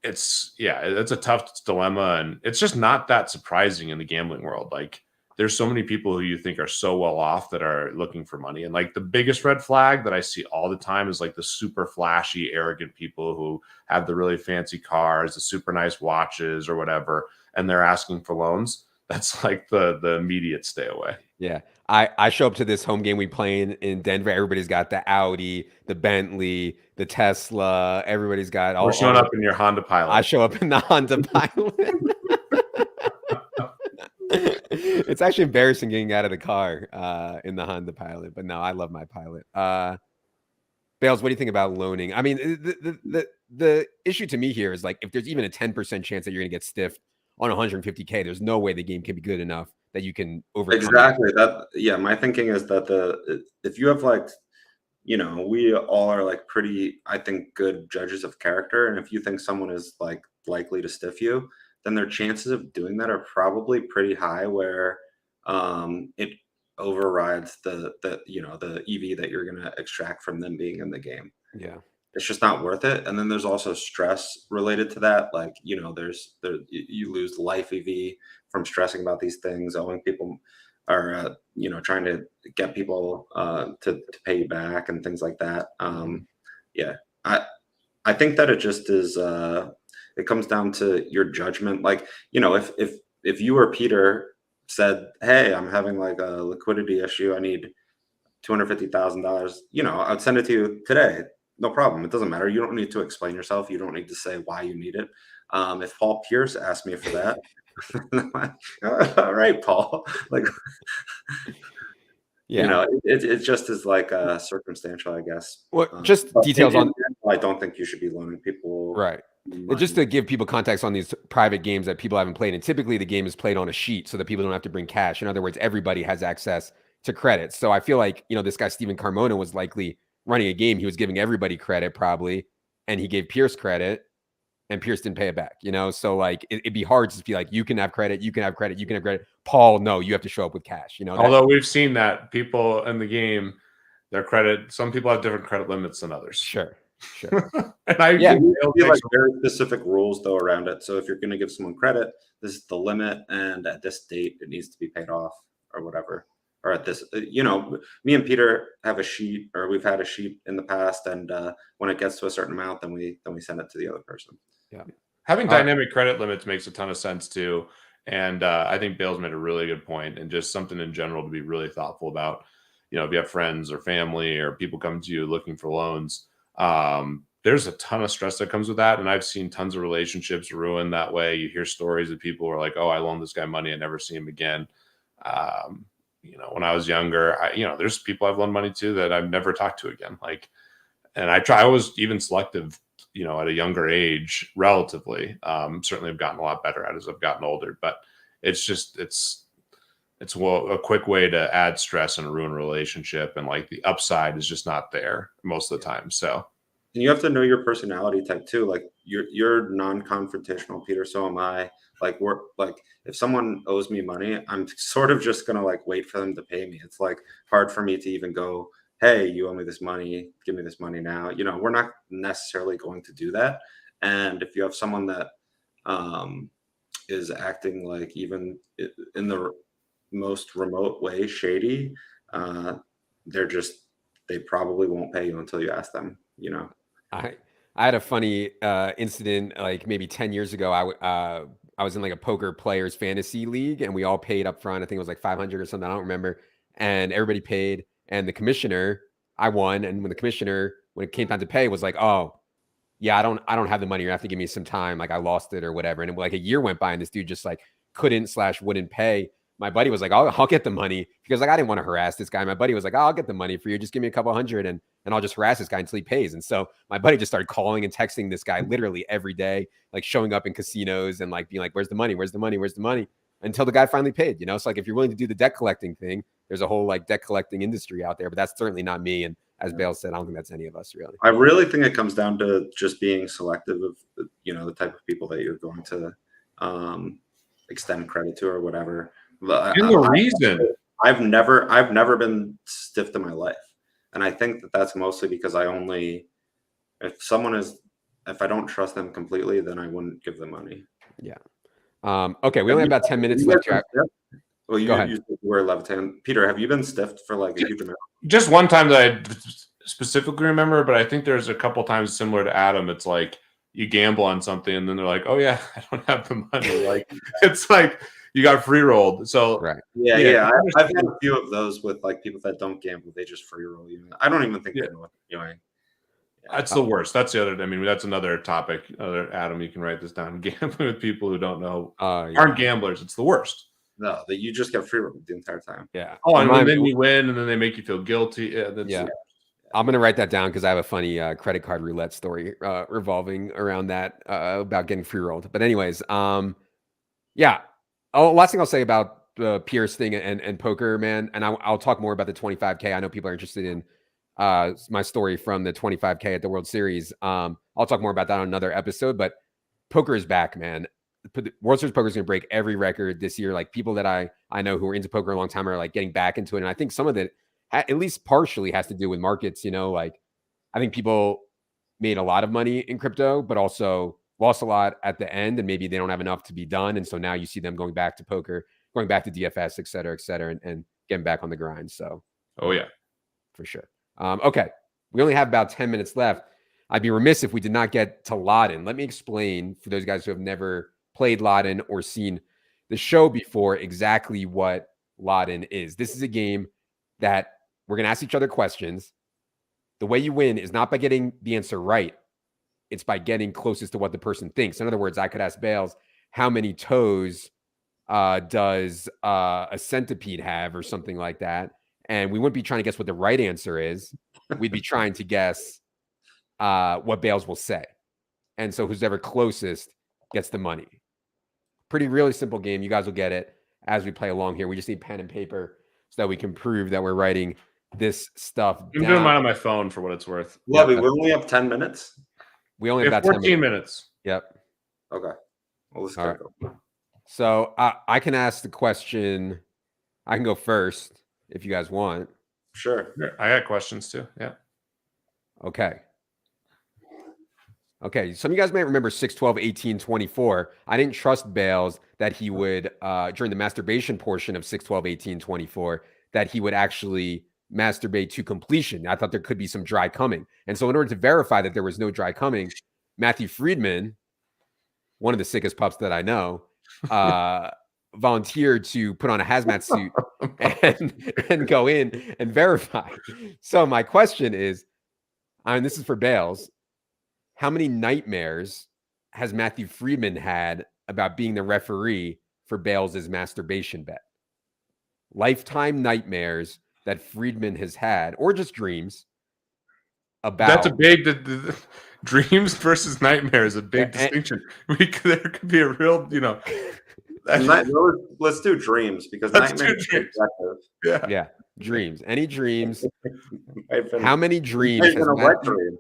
it's a tough dilemma. And it's just not that surprising in the gambling world. Like there's so many people who you think are so well off that are looking for money. And like the biggest red flag that I see all the time is like the super flashy, arrogant people who have the really fancy cars, the super nice watches or whatever, and they're asking for loans. That's like the immediate stay away. Yeah. I show up to this home game we play in Denver. Everybody's got the Audi, the Bentley, the Tesla. Everybody's got all. We're showing up in your Honda Pilot. I show up in the Honda Pilot. It's actually embarrassing getting out of the car in the Honda Pilot, but no, I love my Pilot. Bales, what do you think about loaning? I mean, the issue to me here is like if there's even a 10% chance that you're going to get stiffed on 150K, there's no way the game can be good enough that you can overcome. Exactly. My thinking is that if you have like, we all are like pretty, I think, good judges of character. And if you think someone is like likely to stiff you, then their chances of doing that are probably pretty high where it overrides the EV that you're going to extract from them being in the game. Yeah. It's just not worth it. And then there's also stress related to that. Like, you lose life EV from stressing about these things, owing people or, trying to get people to pay you back and things like that. I think that it just is, it comes down to your judgment. Like, if you or Peter said, hey, I'm having like a liquidity issue, I need $250,000, I'd send it to you today. No problem. It doesn't matter. You don't need to explain yourself. You don't need to say why you need it. If Paul Pierce asked me for that, all right, Paul. Like, it just is like circumstantial, I guess. Well, just details on. I don't think you should be loaning people. Right. Just to give people context on these private games that people haven't played, and typically the game is played on a sheet so that people don't have to bring cash. In other words, everybody has access to credit. So I feel like this guy Stephen Carmona was likely running a game. He was giving everybody credit probably, and he gave Pierce credit, and Pierce didn't pay it back. So like it'd be hard to be like, you can have credit, you can have credit, you can have credit. Paul, no, you have to show up with cash. Although we've seen that people in the game, their credit, some people have different credit limits than others. Sure. And like very specific rules though around it. So if you're going to give someone credit, this is the limit, and at this date it needs to be paid off or whatever. Or at this, me and Peter have a sheet, or we've had a sheet in the past, and when it gets to a certain amount, then we send it to the other person. Yeah, having dynamic credit limits makes a ton of sense too, and I think Bales made a really good point, and just something in general to be really thoughtful about. If you have friends or family or people come to you looking for loans, there's a ton of stress that comes with that. And I've seen tons of relationships ruined that way. You hear stories of people who are like, oh, I loaned this guy money and never see him again. When I was younger, there's people I've loaned money to that I've never talked to again. Like, and I was even selective, at a younger age, relatively. Certainly I've gotten a lot better at it as I've gotten older, but it's a quick way to add stress and ruin a relationship. And like the upside is just not there most of the time. So. And you have to know your personality type too. Like you're non-confrontational, Peter. So am I. Like if someone owes me money, I'm sort of just gonna like wait for them to pay me. It's like hard for me to even go, hey, you owe me this money, give me this money now. We're not necessarily going to do that. And if you have someone that is acting like even in the most remote way shady, they probably won't pay you until you ask them. I had a funny incident like maybe 10 years ago. I was in like a poker players fantasy league, and we all paid up front. I think it was like 500 or something. I don't remember. And everybody paid, and the commissioner, I won. And when it came time to pay, was like, oh yeah, I don't have the money. You have to give me some time. Like I lost it or whatever. And like a year went by, and this dude just like wouldn't pay. My buddy was like, I'll get the money, because like I didn't want to harass this guy. My buddy was like, I'll get the money for you. Just give me a couple hundred and I'll just harass this guy until he pays. And so my buddy just started calling and texting this guy literally every day, like showing up in casinos and like being like, where's the money? Where's the money? Where's the money? Until the guy finally paid, So like if you're willing to do the debt collecting thing, there's a whole like debt collecting industry out there, but that's certainly not me. And as Bales said, I don't think that's any of us really. I really think it comes down to just being selective of, the type of people that you're going to extend credit to or whatever. I've never been stiff in my life, and I think that's mostly because if I don't trust them completely, then I wouldn't give them money. Yeah. Okay, we only have about 10 minutes left here. Well, you were Levitan. Peter, have you been stiffed for like a huge amount? Just one time that I specifically remember, but I think there's a couple times similar to Adam. It's like you gamble on something, and then they're like, "Oh yeah, I don't have the money." Like it's like you got free rolled. So right, yeah. I've had a few of those with like people that don't gamble; they just free roll you. I don't even think they know what they're doing. That's the worst. That's the other. I mean, that's another topic. Adam, you can write this down. Gambling with people who don't know aren't gamblers. It's the worst. No, that you just get free rolled the entire time. Yeah. Oh, and then you win, and then they make you feel guilty. Yeah. I'm gonna write that down because I have a funny credit card roulette story revolving around that about getting free rolled. But anyways, yeah. Oh, last thing I'll say about the Pierce thing and poker, man, and I'll talk more about the 25K. I know people are interested in my story from the 25K at the World Series. I'll talk more about that on another episode. But poker is back, man. World Series poker is going to break every record this year. Like people that I know who are into poker a long time are like getting back into it, and I think some of it, at least partially, has to do with markets. Like I think people made a lot of money in crypto, but also lost a lot at the end, and maybe they don't have enough to be done. And so now you see them going back to poker, going back to DFS, et cetera, and getting back on the grind. So, oh yeah, for sure. Okay, we only have about 10 minutes left. I'd be remiss if we did not get to Laden. Let me explain for those guys who have never played Laden or seen the show before exactly what Laden is. This is a game that we're going to ask each other questions. The way you win is not by getting the answer right. It's by getting closest to what the person thinks. In other words, I could ask Bales, how many toes does a centipede have or something like that? And we wouldn't be trying to guess what the right answer is. We'd be trying to guess what Bales will say. And so who's ever closest gets the money. Pretty really simple game. You guys will get it as we play along here. We just need pen and paper so that we can prove that we're writing this stuff I'm doing mine on my phone for what it's worth. Yeah, we only have 10 minutes. We only have about 14 minutes. Yep. Okay. Well, let's go. So I can ask the question. I can go first if you guys want. Sure. I got questions too. Yeah. Okay. Some of you guys may remember 6/12/1824. I didn't trust Bales that he would, during the masturbation portion of 6/12/1824, that he would actually masturbate to completion. I thought there could be some dry coming. And so in order to verify that there was no dry coming, Matthew Friedman, one of the sickest pups that I know, volunteered to put on a hazmat suit and go in and verify. So my question is, and this is for Bales, how many nightmares has Matthew Friedman had about being the referee for Bales' masturbation bet? Lifetime nightmares that Friedman has had, or just dreams about. That's a big dreams versus nightmares. A big distinction. There could be a real, let's do dreams because nightmares are subjective. Yeah, dreams. Any dreams? Been, how many dreams has Matthew?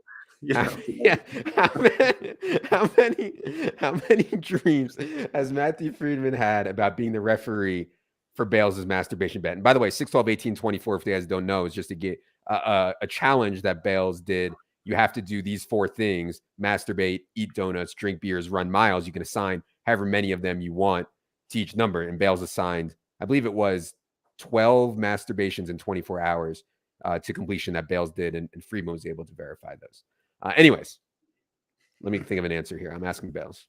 How many dreams has Matthew Friedman had about being the referee for Bales' masturbation bet? And by the way, 6/12/18/24, if you guys don't know, is just to get a challenge that Bales did. You have to do these 4 things: masturbate, eat donuts, drink beers, run miles. You can assign however many of them you want to each number. And Bales assigned, I believe it was 12 masturbations in 24 hours to completion that Bales did. And Friedman was able to verify those. Anyways, let me think of an answer here. I'm asking Bales.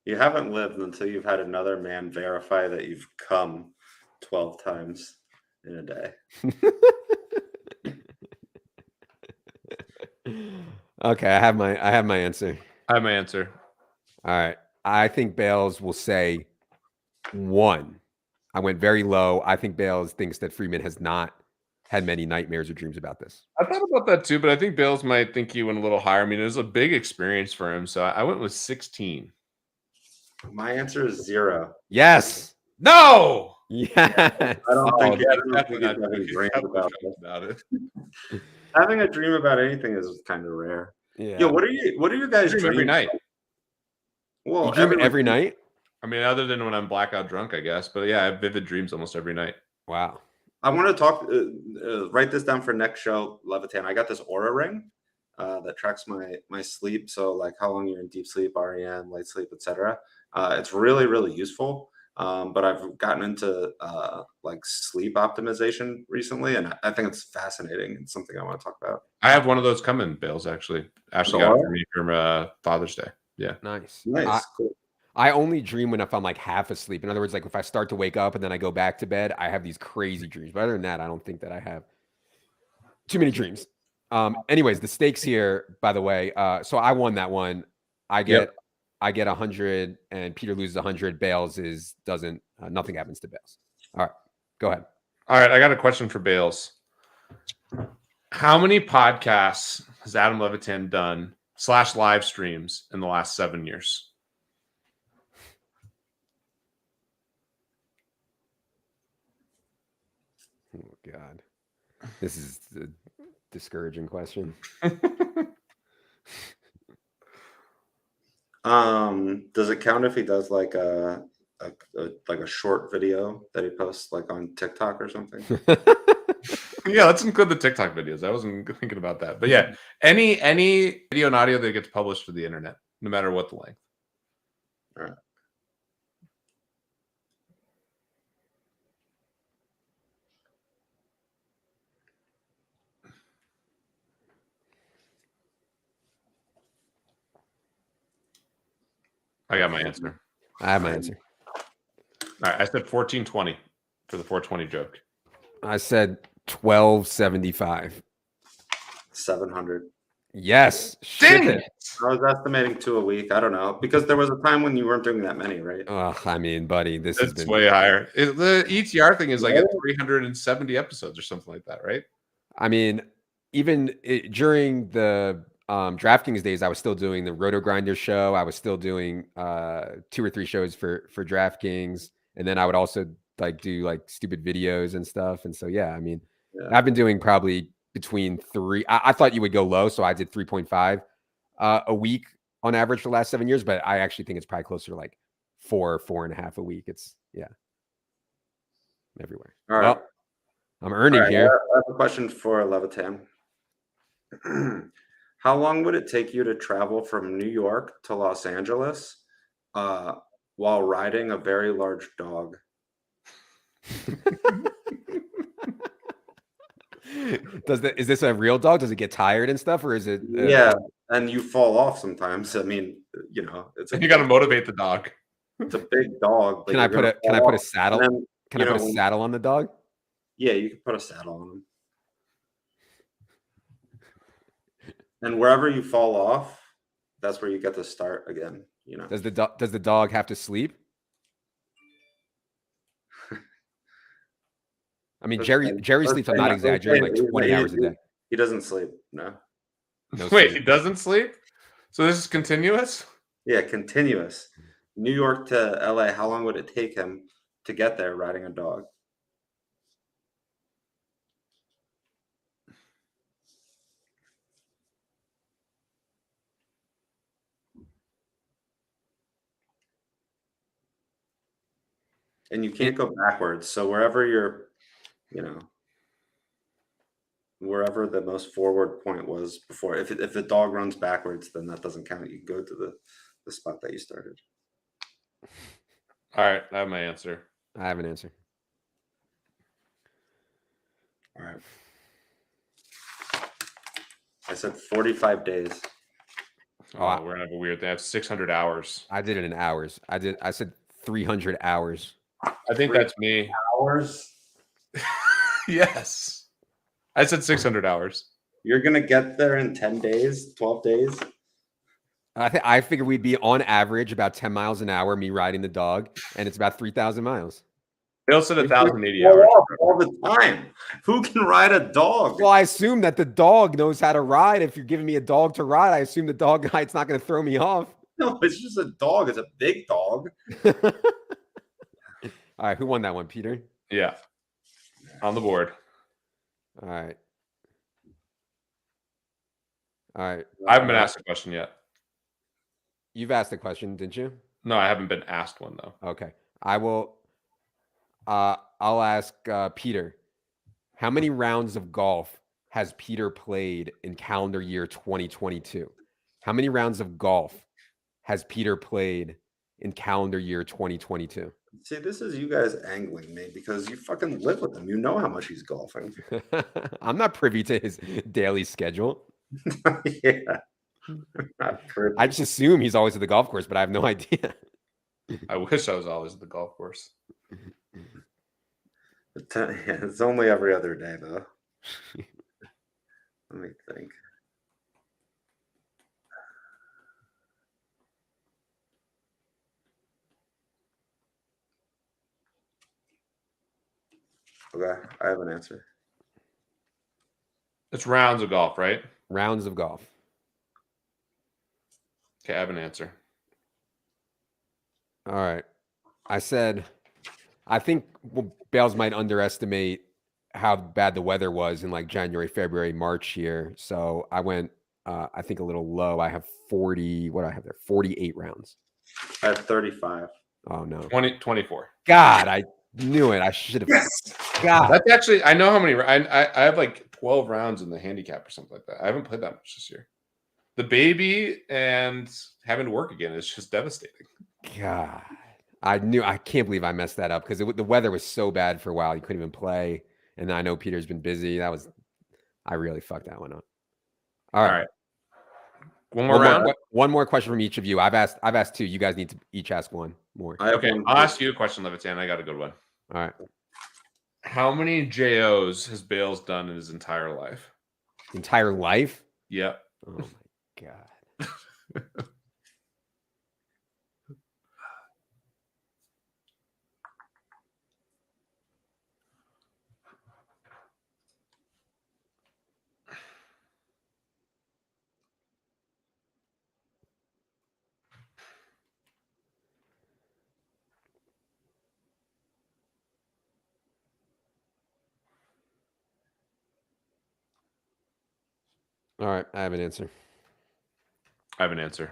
You haven't lived until you've had another man verify that you've come 12 times in a day. Okay, I have my answer. I have my answer. All right. I think Bales will say 1. I went very low. I think Bales thinks that Friedman has not had many nightmares or dreams about this. I thought about that too, but I think Bales might think he went a little higher. I mean, it was a big experience for him, so I went with 16. My answer is 0. Yes. No. Yes. I don't think definitely having dreams about it. Having a dream about anything is kind of rare. Yeah. Yo, what are you guys dream every night? Well, you dream every night? I mean, other than when I'm blackout drunk, I guess. But yeah, I have vivid dreams almost every night. Wow. I want to talk. Write this down for next show, Levitan. I got this Aura ring that tracks my sleep. So like how long you're in deep sleep, REM, light sleep, etc. It's really, really useful. But I've gotten into like sleep optimization recently, and I think it's fascinating and something I want to talk about. I have one of those coming, Bales. Actually got it for me from Father's Day. Yeah, nice. Cool. I only dream when if I'm like half asleep. In other words, like if I start to wake up and then I go back to bed, I have these crazy dreams. But other than that, I don't think that I have too many dreams. Anyways, the stakes here, by the way. So I won that one. I get 100 and Peter loses 100. Bales doesn't. Nothing happens to Bales. All right, go ahead. All right, I got a question for Bales. How many podcasts has Adam Levitan done / live streams in the last 7 years? Oh God, this is a discouraging question. Does it count if he does like a short video that he posts like on TikTok or something? Yeah, let's include the TikTok videos. I wasn't thinking about that, but yeah, any video and audio that gets published to the internet, no matter what the length. All right. I got my answer. I have my answer. All right, I said 1420 for the 420 joke. I said 1275. 700. Yes. Dang it. I was estimating 2 a week. I don't know, because there was a time when you weren't doing that many, right? I mean, buddy, this has been way higher. The ETR thing is like at 370 episodes or something like that, right? I mean, even during the DraftKings days, I was still doing the Roto Grinder show. I was still doing 2 or 3 shows for DraftKings, and then I would also like do like stupid videos and stuff. And so yeah, I mean, I've been doing probably between 3. I thought you would go low, so I did 3.5 a week on average for the last 7 years, but I actually think it's probably closer to like 4.5 a week. It's everywhere. All right. Well, I'm earning here. I have a question for Levitan. How long would it take you to travel from New York to Los Angeles while riding a very large dog? Is this a real dog? Does it get tired and stuff, or is it? Yeah, and you fall off sometimes. I mean, you got to motivate the dog. It's a big dog. Can I put a saddle? Can I put a saddle on the dog? Yeah, you can put a saddle on him. And wherever you fall off, that's where you get to start again. You know. Does the dog have to sleep? I mean, Jerry sleeps. I'm not exaggerating. Like 20 hours a day. He doesn't sleep. No. No Wait, sleep. he doesn't sleep? So this is continuous? Yeah, continuous. New York to LA. How long would it take him to get there riding a dog? And you can't go backwards. So wherever you're, you know, wherever the most forward point was before, if the dog runs backwards, then that doesn't count. You go to the spot that you started. All right, I have my answer. I have an answer. All right. I said 45 days. Oh, we're gonna have a weird. They have 600 hours. I did it in hours. I said 300 hours. I think that's me. Hours? Yes. I said 600 hours. You're gonna get there in 10 days, 12 days. I figured we'd be on average about 10 miles an hour, me riding the dog, and it's about 3,000 miles. Bill said 1,080 hours. All the time. Who can ride a dog? Well, I assume that the dog knows how to ride. If you're giving me a dog to ride, I assume the dog guide's not going to throw me off. No, it's just a dog. It's a big dog. All right, who won that one, Peter? Yeah. On the board. All right. All right. I haven't been asked a question yet. You've asked a question, didn't you? No, I haven't been asked one though. Okay. I will. I'll ask Peter. How many rounds of golf has Peter played in calendar year 2022? How many rounds of golf has Peter played in calendar year 2022? See, this is you guys angling me because you fucking live with him. You know how much he's golfing. I'm not privy to his daily schedule. Yeah. I just assume he's always at the golf course, but I have no idea. I wish I was always at the golf course. It's only every other day, though. Let me think. Okay, I have an answer. It's rounds of golf, right? Rounds of golf. Okay, I have an answer. All right. I think Bales might underestimate how bad the weather was in like January, February, March here. So I went, I think a little low. I have 40, what do I have there? 48 rounds. I have 35. Oh, no. 24. God, I knew it. I should have. Yes. God. That's actually, I know how many. I have like 12 rounds in the handicap or something like that. I haven't played that much this year. The baby and having to work again is just devastating. God. I can't believe I messed that up because the weather was so bad for a while. You couldn't even play. And I know Peter's been busy. I really fucked that one up. All right. One more round. One more question from each of you. I've asked two. You guys need to each ask one more. Okay, I'll ask you a question, Levitan. I got a good one. All right. How many JOs has Bales done in his entire life? Entire life? Yep. Oh my God. All right, I have an answer. I have an answer.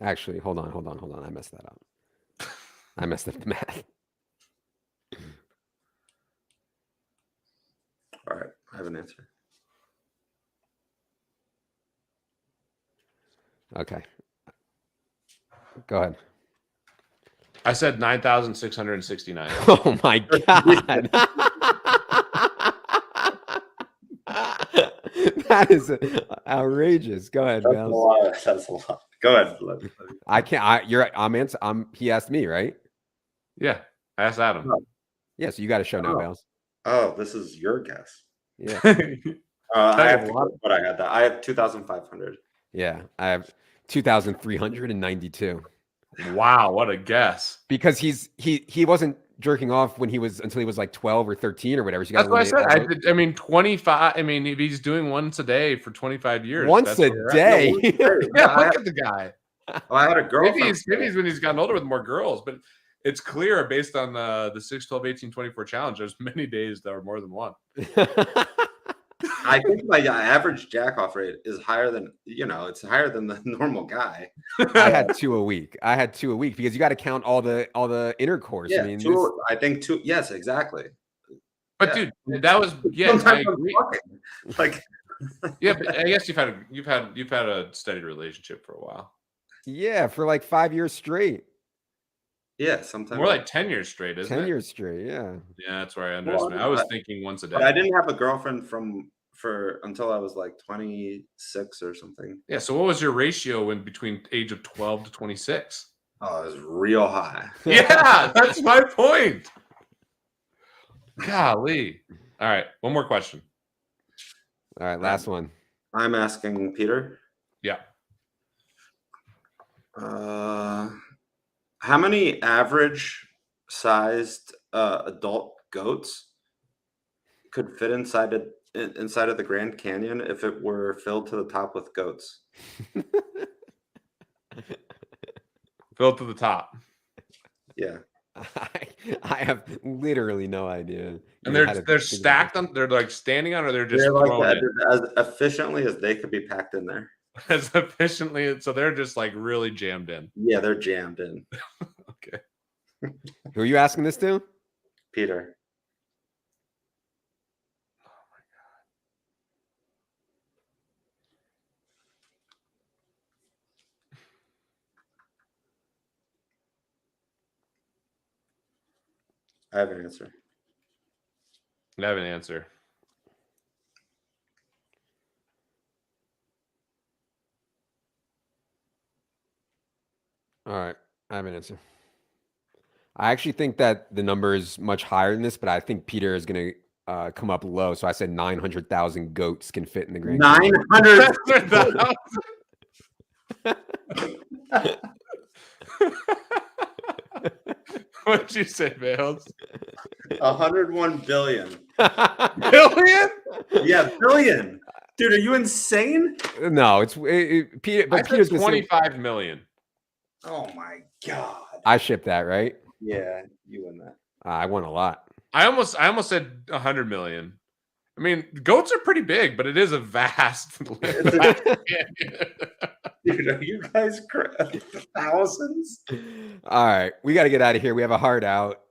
Actually, hold on. I messed that up. I messed up the math. All right, I have an answer. Okay. Go ahead. I said 9,669. Oh my God. That is outrageous. Go ahead, Bales. That's a lot. Go ahead. I can't. He asked me, right? Yeah, I asked Adam. Yeah, so you got to show now, Bales. Oh, this is your guess. Yeah. I have to what I had that. I have 2,500. Yeah, I have 2,392. Wow, what a guess! Because he wasn't jerking off until he was like 12 or 13 or whatever. So you That's what I gotta said. I mean, 25. I mean, if he's doing once a day for 25 years, once that's a where we're at. day. No, once a day. Yeah, look at the guy. Oh, I had a girlfriend. Maybe he's when he's gotten older with more girls, but it's clear based on the 6, 12, 18, 24 challenge. There's many days that are more than one. I think my average jack off rate is higher than it's higher than the normal guy. I had 2 a week. Because you got to count all the intercourse. Yeah, I mean, I think 2. Yes, exactly. But Yeah. dude, that was I agree. Like, Yeah, but I guess you've had a steady relationship for a while. yeah, for like 5 years straight. Yeah, sometimes More like 10 years straight, isn't it? 10 years straight, yeah. Yeah, that's where I underestimated. I was thinking once a day. But I didn't have a girlfriend until I was like 26 or something. Yeah, so what was your ratio in between age of 12 to 26? Oh, it was real high. Yeah, that's my point. Golly. All right, one more question. All right, last one. I'm asking Peter. Yeah. How many average sized adult goats could fit inside of the Grand Canyon if it were filled to the top with goats? Filled to the top. Yeah. I have literally no idea. And they're stacked on. They're like standing on, or they're just like in. as efficiently as they could be packed in there. As efficiently, so they're just like really jammed in. Yeah, they're jammed in. Okay. Who are you asking this to? Peter. I have an answer. I have an answer. All right, I have an answer. I actually think that the number is much higher than this, but I think Peter is going to come up low. So I said 900,000 goats can fit in the Grand Canyon. 900,000. What'd you say, Bales? 101 billion. Billion? Yeah, billion. Dude, are you insane? No, Peter. But Peter's 25 million. Oh my god. I shipped that, right? Yeah, you win that. I won a lot. I almost said 100 million. I mean, goats are pretty big, but it is a vast. Dude, are you guys thousands? All right, we got to get out of here. We have a hard out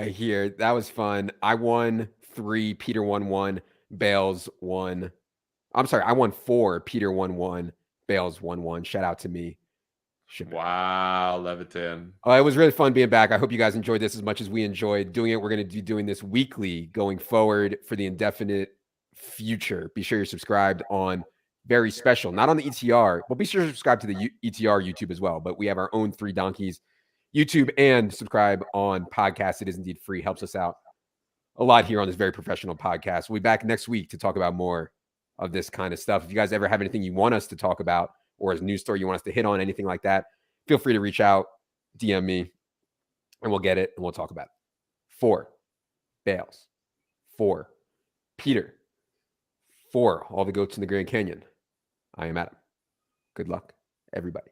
here. That was fun. I won 3. Peter won 1. Bales won. I'm sorry, I won 4. Peter won 1. Bales won 1. Shout out to me. Wow, Levitan. It was really fun being back. I hope you guys enjoyed this as much as we enjoyed doing it. We're going to be doing this weekly going forward for the indefinite future. Be sure you're subscribed on Very Special, not on the ETR, but be sure to subscribe to the ETR YouTube as well. But we have our own 3 Donkeys YouTube, and subscribe on podcast. It is indeed free. Helps us out a lot here on this very professional podcast. We'll be back next week to talk about more of this kind of stuff. If you guys ever have anything you want us to talk about, or as a news story you want us to hit on, anything like that, feel free to reach out, DM me, and we'll get it, and we'll talk about it. 4 Bales. 4 Peter. 4 all the goats in the Grand Canyon. I am Adam. Good luck, everybody.